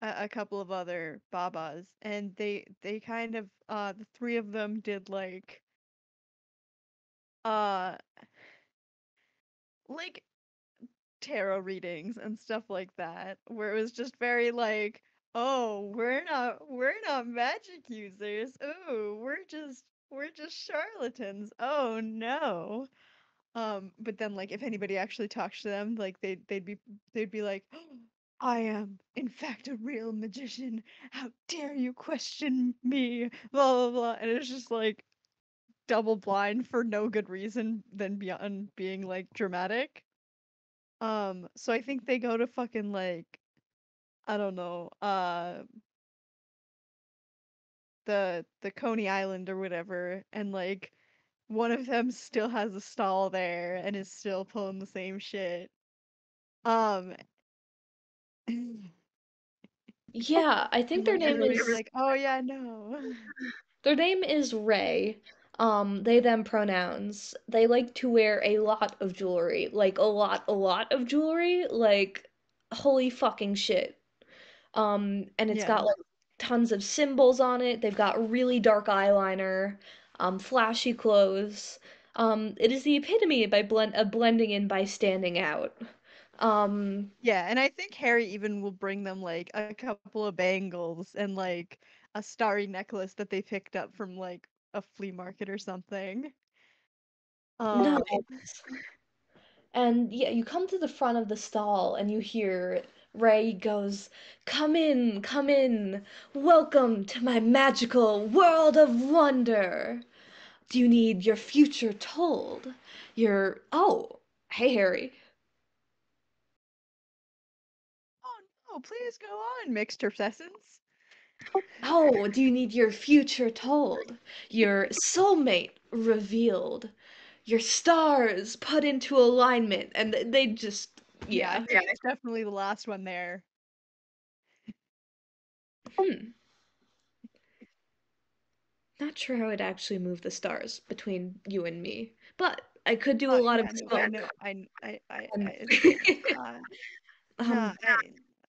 a couple of other babas, and they kind of the three of them did uh like tarot readings and stuff like that, where it was just very like, oh, we're not magic users. Oh, we're just charlatans. Oh no. But then like if anybody actually talks to them, like they'd be like, oh, I am in fact a real magician. How dare you question me? Blah blah blah. And it's just like double blind for no good reason than beyond being like dramatic. So I think they go to fucking like I don't know, the Coney Island or whatever, and like one of them still has a stall there and is still pulling the same shit. Um, and Yeah, I think their like name everybody's is like, "Oh yeah, no." Ray. They them pronouns. They like to wear a lot of jewelry. Like a lot of jewelry. Like holy fucking shit. And it's Yeah. got like tons of symbols on it. They've got really dark eyeliner, flashy clothes. It is the epitome of blending in by standing out. Um, Yeah, and I think Harry even will bring them like a couple of bangles and like a starry necklace that they picked up from like a flea market or something. no. Um, And yeah, you come to the front of the stall and you hear Ray goes, "Come in, come in. Welcome to my magical world of wonder. Do you need your future told? Oh, hey Harry. oh no, please go on, mixed obsessins. Oh, do you need your future told? Your soulmate revealed? Your stars put into alignment?" And they just, Yeah, I yeah. think it's definitely the last one there. Hmm. Not sure how I'd actually move the stars between you and me, but I could do a lot of Yeah, no, I smoke. know, And it's okay. No, um,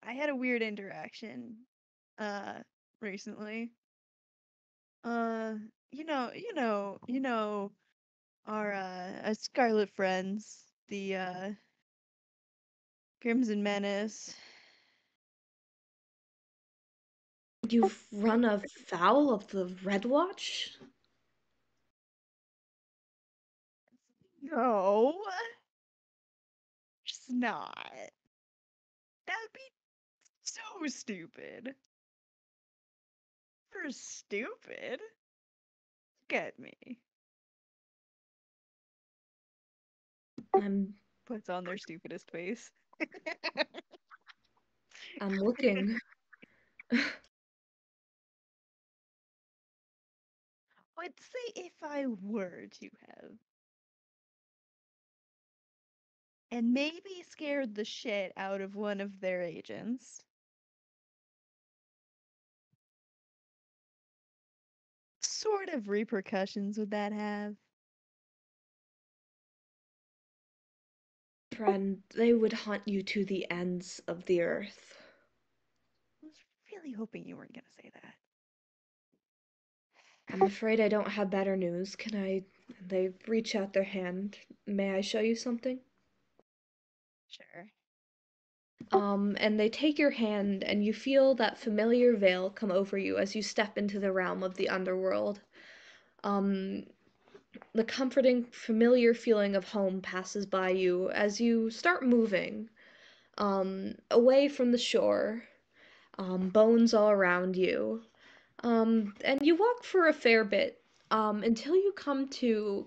I had a weird interaction, uh, recently. Uh, our Scarlet friends, the Crimson Menace. you've run afoul of the Red Watch? No, just not. That'd be so stupid. You're stupid. Look at me. I'm Puts on their stupidest face. I'm looking. Let's say if I were to have and maybe scared the shit out of one of their agents. Sort of repercussions would that have? Friend, they would hunt you to the ends of the earth. I was really hoping you weren't gonna say that. I'm afraid I don't have better news. Can I? They reach out their hand. May I show you something? Sure. And they take your hand, and you feel that familiar veil come over you as you step into the realm of the underworld. Um, the comforting, familiar feeling of home passes by you as you start moving, away from the shore, bones all around you. And you walk for a fair bit, until you come to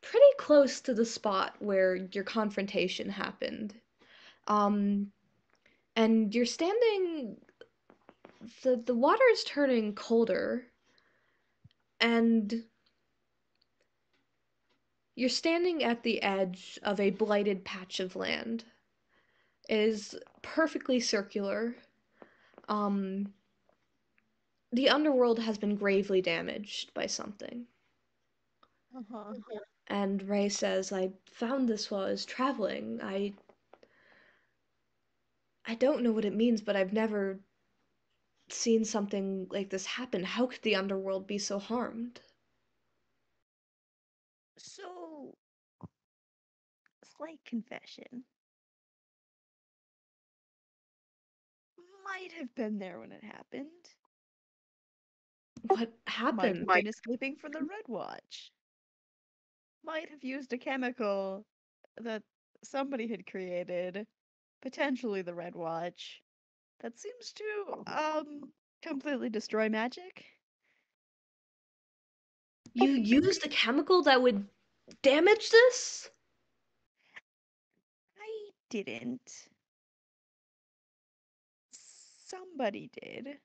pretty close to the spot where your confrontation happened. Um, and you're standing, the water is turning colder, and you're standing at the edge of a blighted patch of land. It is perfectly circular. Um, the underworld has been gravely damaged by something. Uh-huh. And Ray says, I found this while I was traveling. I don't know what it means, but I've never seen something like this happen. How could the underworld be so harmed? So, slight confession. Might have been there when it happened. What Might happened? have been escaping from the Red Watch. Might have used a chemical that somebody had created, potentially the Red Watch, that seems to, completely destroy magic. You used a chemical that would damage this? I didn't. Somebody did.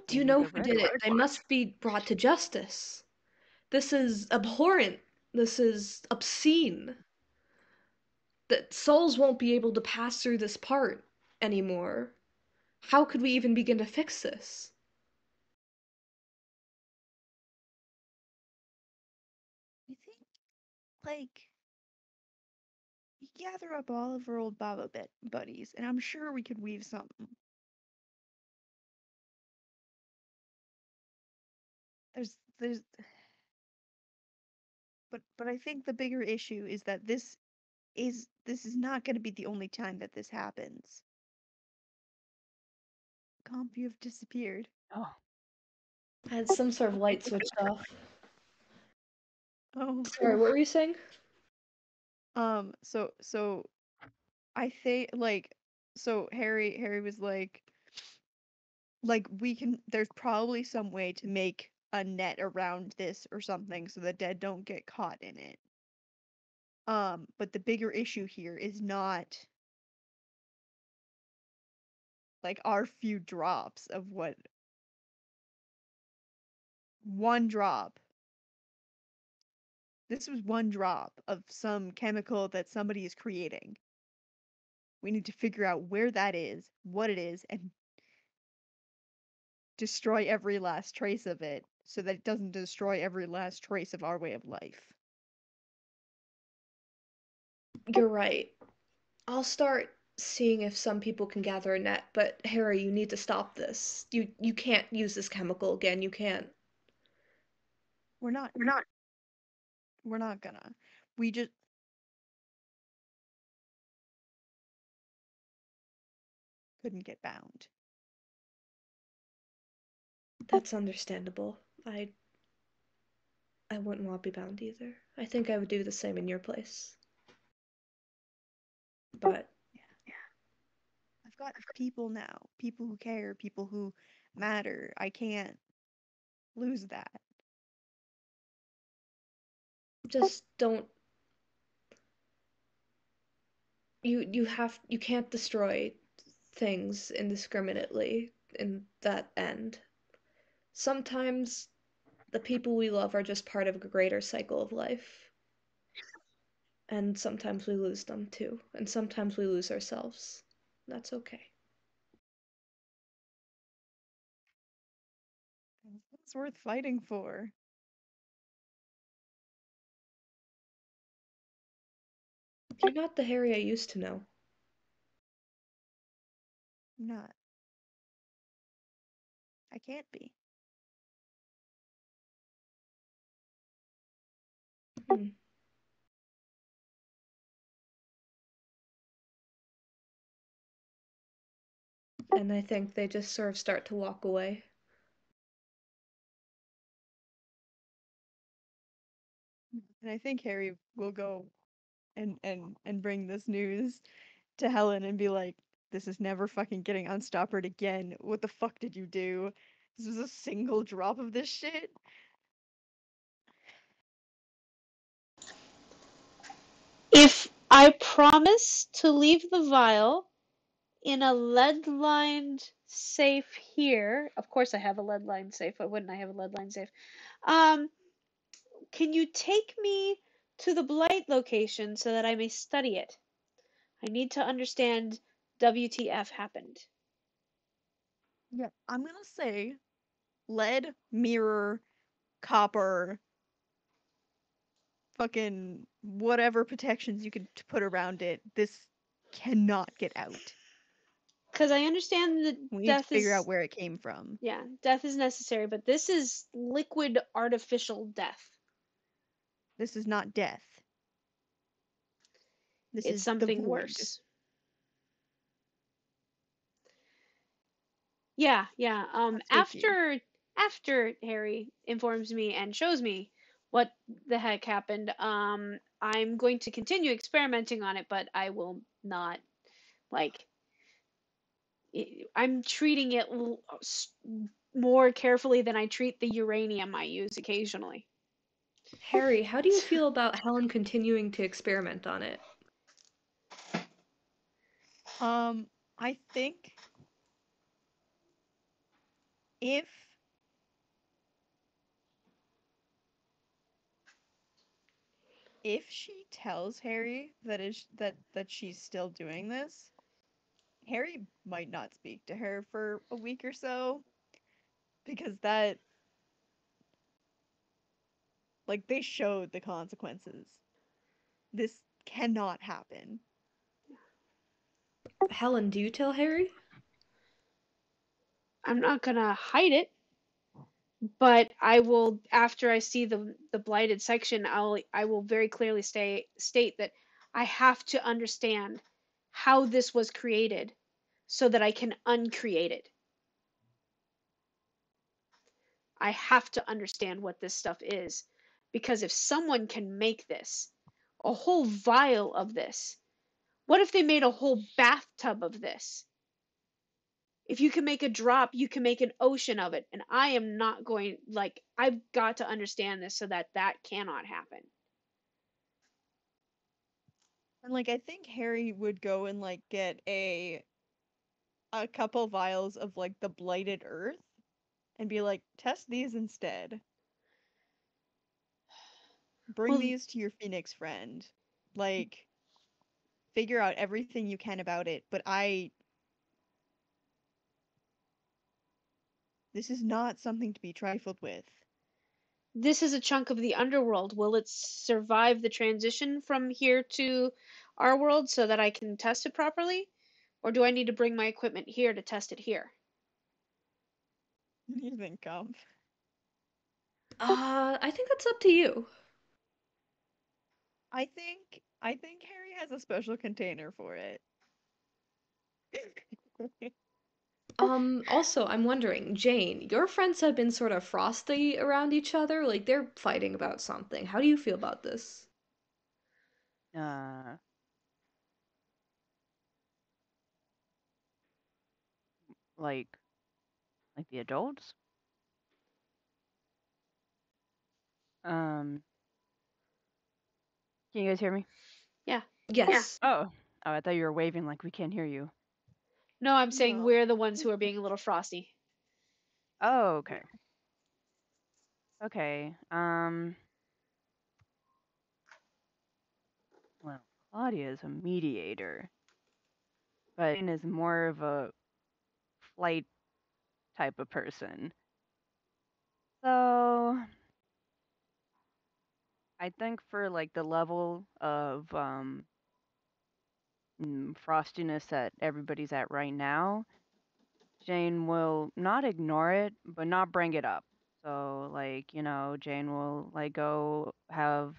Do you Maybe know the who Red did it? Watch. They must be brought to justice. This is abhorrent. This is obscene. That souls won't be able to pass through this part anymore. How could we even begin to fix this? I think, like, we gather up all of our old Baba buddies, and I'm sure we could weave something. There's, but I think the bigger issue is that this is not going to be the only time that this happens. Comp, you have disappeared. Oh, I had some sort of light switched off. Oh. Sorry, what were you saying? So I think, like, so Harry was like, we can, there's probably some way to make a net around this or something so the dead don't get caught in it. But the bigger issue here is not like our few drops of what, one drop. This was one drop of some chemical that somebody is creating. We need to figure out where that is, what it is, and destroy every last trace of it so that it doesn't destroy every last trace of our way of life. You're right. I'll start seeing if some people can gather a net, but Harry, you need to stop this. You can't use this chemical again. You can't. We're not we're not gonna. We just couldn't get bound. That's understandable. I wouldn't want to be bound either. I think I would do the same in your place. But Yeah. I've got people now, people who care, people who matter. I can't lose that. just don't you can't destroy things indiscriminately in that end. Sometimes the people we love are just part of a greater cycle of life. And sometimes we lose them too. And sometimes we lose ourselves. That's okay. It's worth fighting for. You're not the Harry I used to know. I'm not. I can't be. Hmm. And I think they just sort of start to walk away. And I think Harry will go and bring this news to Helen and be like, this is never fucking getting unstoppered again. What the fuck did you do? This was a single drop of this shit. If I promise to leave the vial in a lead-lined safe here, of course I have a lead-lined safe. Why wouldn't I have a lead-lined safe? Can you take me to the Blight location so that I may study it? I need to understand WTF happened. Yeah, I'm gonna say lead, mirror, copper, fucking whatever protections you could put around it. This cannot get out. Because I understand that We need to death figure out is, where it came from. yeah, death is necessary, but this is liquid artificial death. This is not death. This It's is the something void. worse. Yeah. That's with you. After Harry informs me and shows me what the heck happened, I'm going to continue experimenting on it, but I will not like. I'm treating it more carefully than I treat the uranium I use occasionally. Harry, how do you feel about Helen continuing to experiment on it? I think if she tells Harry that she's still doing this, Harry might not speak to her for a week or so because that like they showed the consequences. This cannot happen. Helen, do you tell Harry? I'm not gonna hide it, but I will after I see the blighted section, I will very clearly state that I have to understand how this was created so that I can uncreate it. I have to understand what this stuff is because if someone can make this, a whole vial of this, what if they made a whole bathtub of this? If you can make a drop, you can make an ocean of it. And I am not going, like, I've got to understand this so that that cannot happen. And like I think Harry would go and like get a couple vials of like the blighted earth and be like, test these instead. Bring Well, these to your Phoenix friend. Like, figure out everything you can about it. But this is not something to be trifled with. this is a chunk of the underworld. Will it survive the transition from here to our world so that I can test it properly? Or do I need to bring my equipment here to test it here? What do you think, Comp? I think that's up to you. I think Harry has a special container for it. Also, I'm wondering, Jane, your friends have been sort of frosty around each other, like they're fighting about something. How do you feel about this? Uh, like the adults. Um, can you guys hear me? Yeah. Yes. Oh, I thought you were waving like we can't hear you. No, I'm saying No. we're the ones who are being a little frosty. Oh, okay. Okay. Well, Claudia is a mediator, but Jane is more of a flight type of person. So I think for like the level of frostiness that everybody's at right now, Jane will not ignore it, but not bring it up. So like, Jane will like go have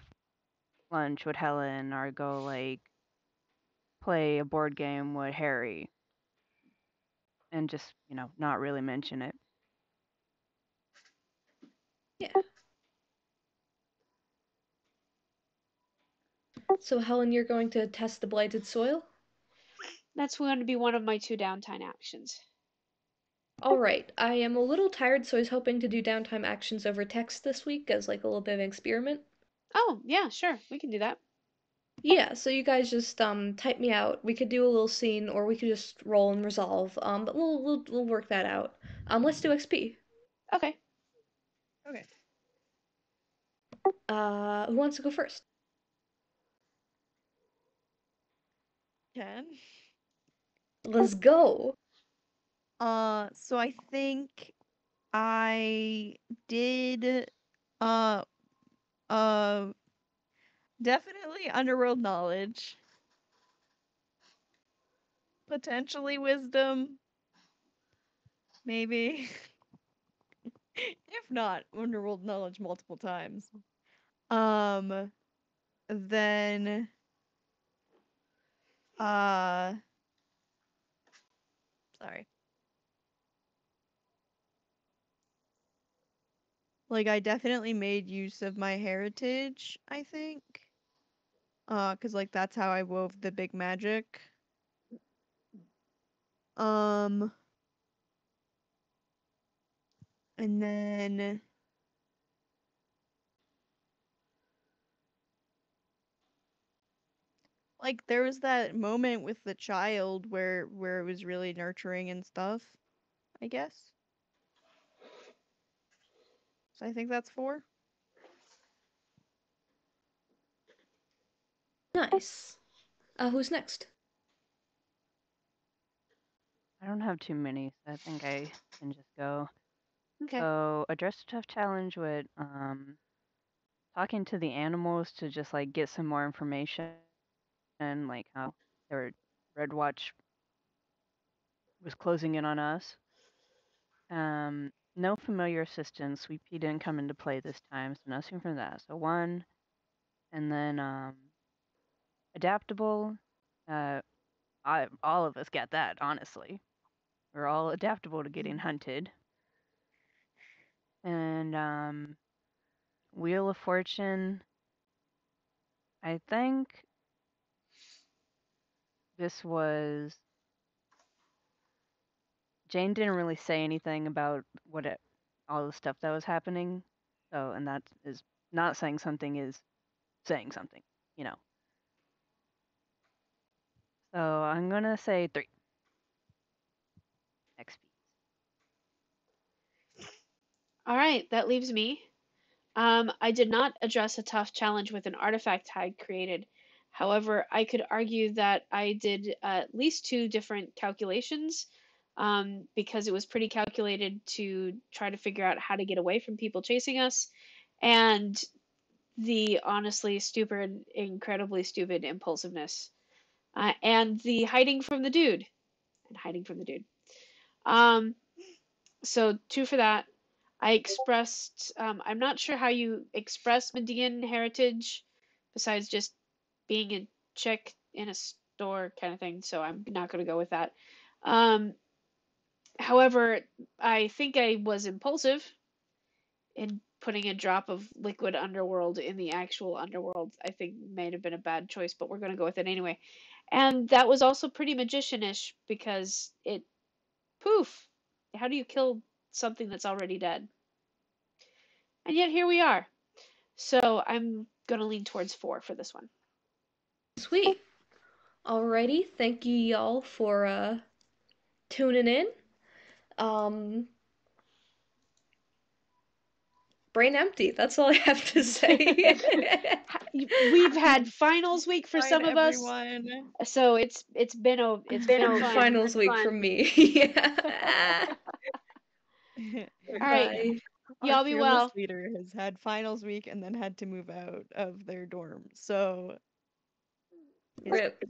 lunch with Helen or go like play a board game with Harry and just, not really mention it. Yeah. So, Helen, you're going to test the blighted soil? That's going to be one of my 2 downtime actions. Alright, I am a little tired, so I was hoping to do downtime actions over text this week as like a little bit of an experiment. Oh, yeah, sure. We can do that. Yeah, so you guys just type me out. We could do a little scene, or we could just roll and resolve. But we'll work that out. Let's do XP. Okay. Okay. Who wants to go first? Ken? Let's go. So I think I did, uh, uh, definitely underworld knowledge. Potentially wisdom. Maybe. If not, underworld knowledge multiple times. Then, uh, sorry. Like, I definitely made use of my heritage, I think. 'Cause, like, that's how I wove the big magic. And then... Like, there was that moment with the child where it was really nurturing and stuff, I guess. So I think that's 4. Nice. Who's next? I don't have too many, so I think I can just go. Okay. So address a tough challenge with talking to the animals to just like get some more information and like how their Red Watch was closing in on us. No familiar assistance. Sweet Pea didn't come into play this time, so nothing from that. So 1, and then adaptable. Uh, all of us get that, honestly. We're all adaptable to getting hunted. And Wheel of Fortune. I think this was Jane didn't really say anything about all the stuff that was happening. So, and that is not saying something is saying something, you know. So I'm gonna say 3 XP. All right, that leaves me. I did not address a tough challenge with an artifact I created. However, I could argue that I did at least 2 different calculations, because it was pretty calculated to try to figure out how to get away from people chasing us, and the honestly stupid, incredibly stupid impulsiveness, and the hiding from the dude, and hiding from the dude. Um, so 2 for that. I expressed, I'm not sure how you express Median heritage besides just being a chick in a store kind of thing, so I'm not going to go with that. Um, However, I think I was impulsive in putting a drop of liquid underworld in the actual underworld. I think may have been a bad choice, but we're going to go with it anyway. And that was also pretty magician-ish because it poof. How do you kill something that's already dead? And yet here we are. So I'm gonna lean towards 4 for this one. Sweet. Alrighty, thank you y'all for tuning in. Um, brain empty. That's all I have to say. We've had finals week for Fine, some of us, everyone. so it's been fun. Finals week for me. Yeah. All right, Bye. Our y'all be fearless well. leader has had finals week and then had to move out of their dorm. So Rip.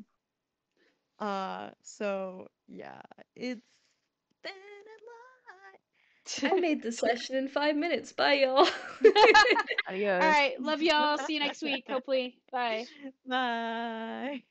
so yeah, it's been a I made the session in 5 minutes. Bye, y'all. Adios. All right, love y'all. See you next week, hopefully. Bye. lot. Bye.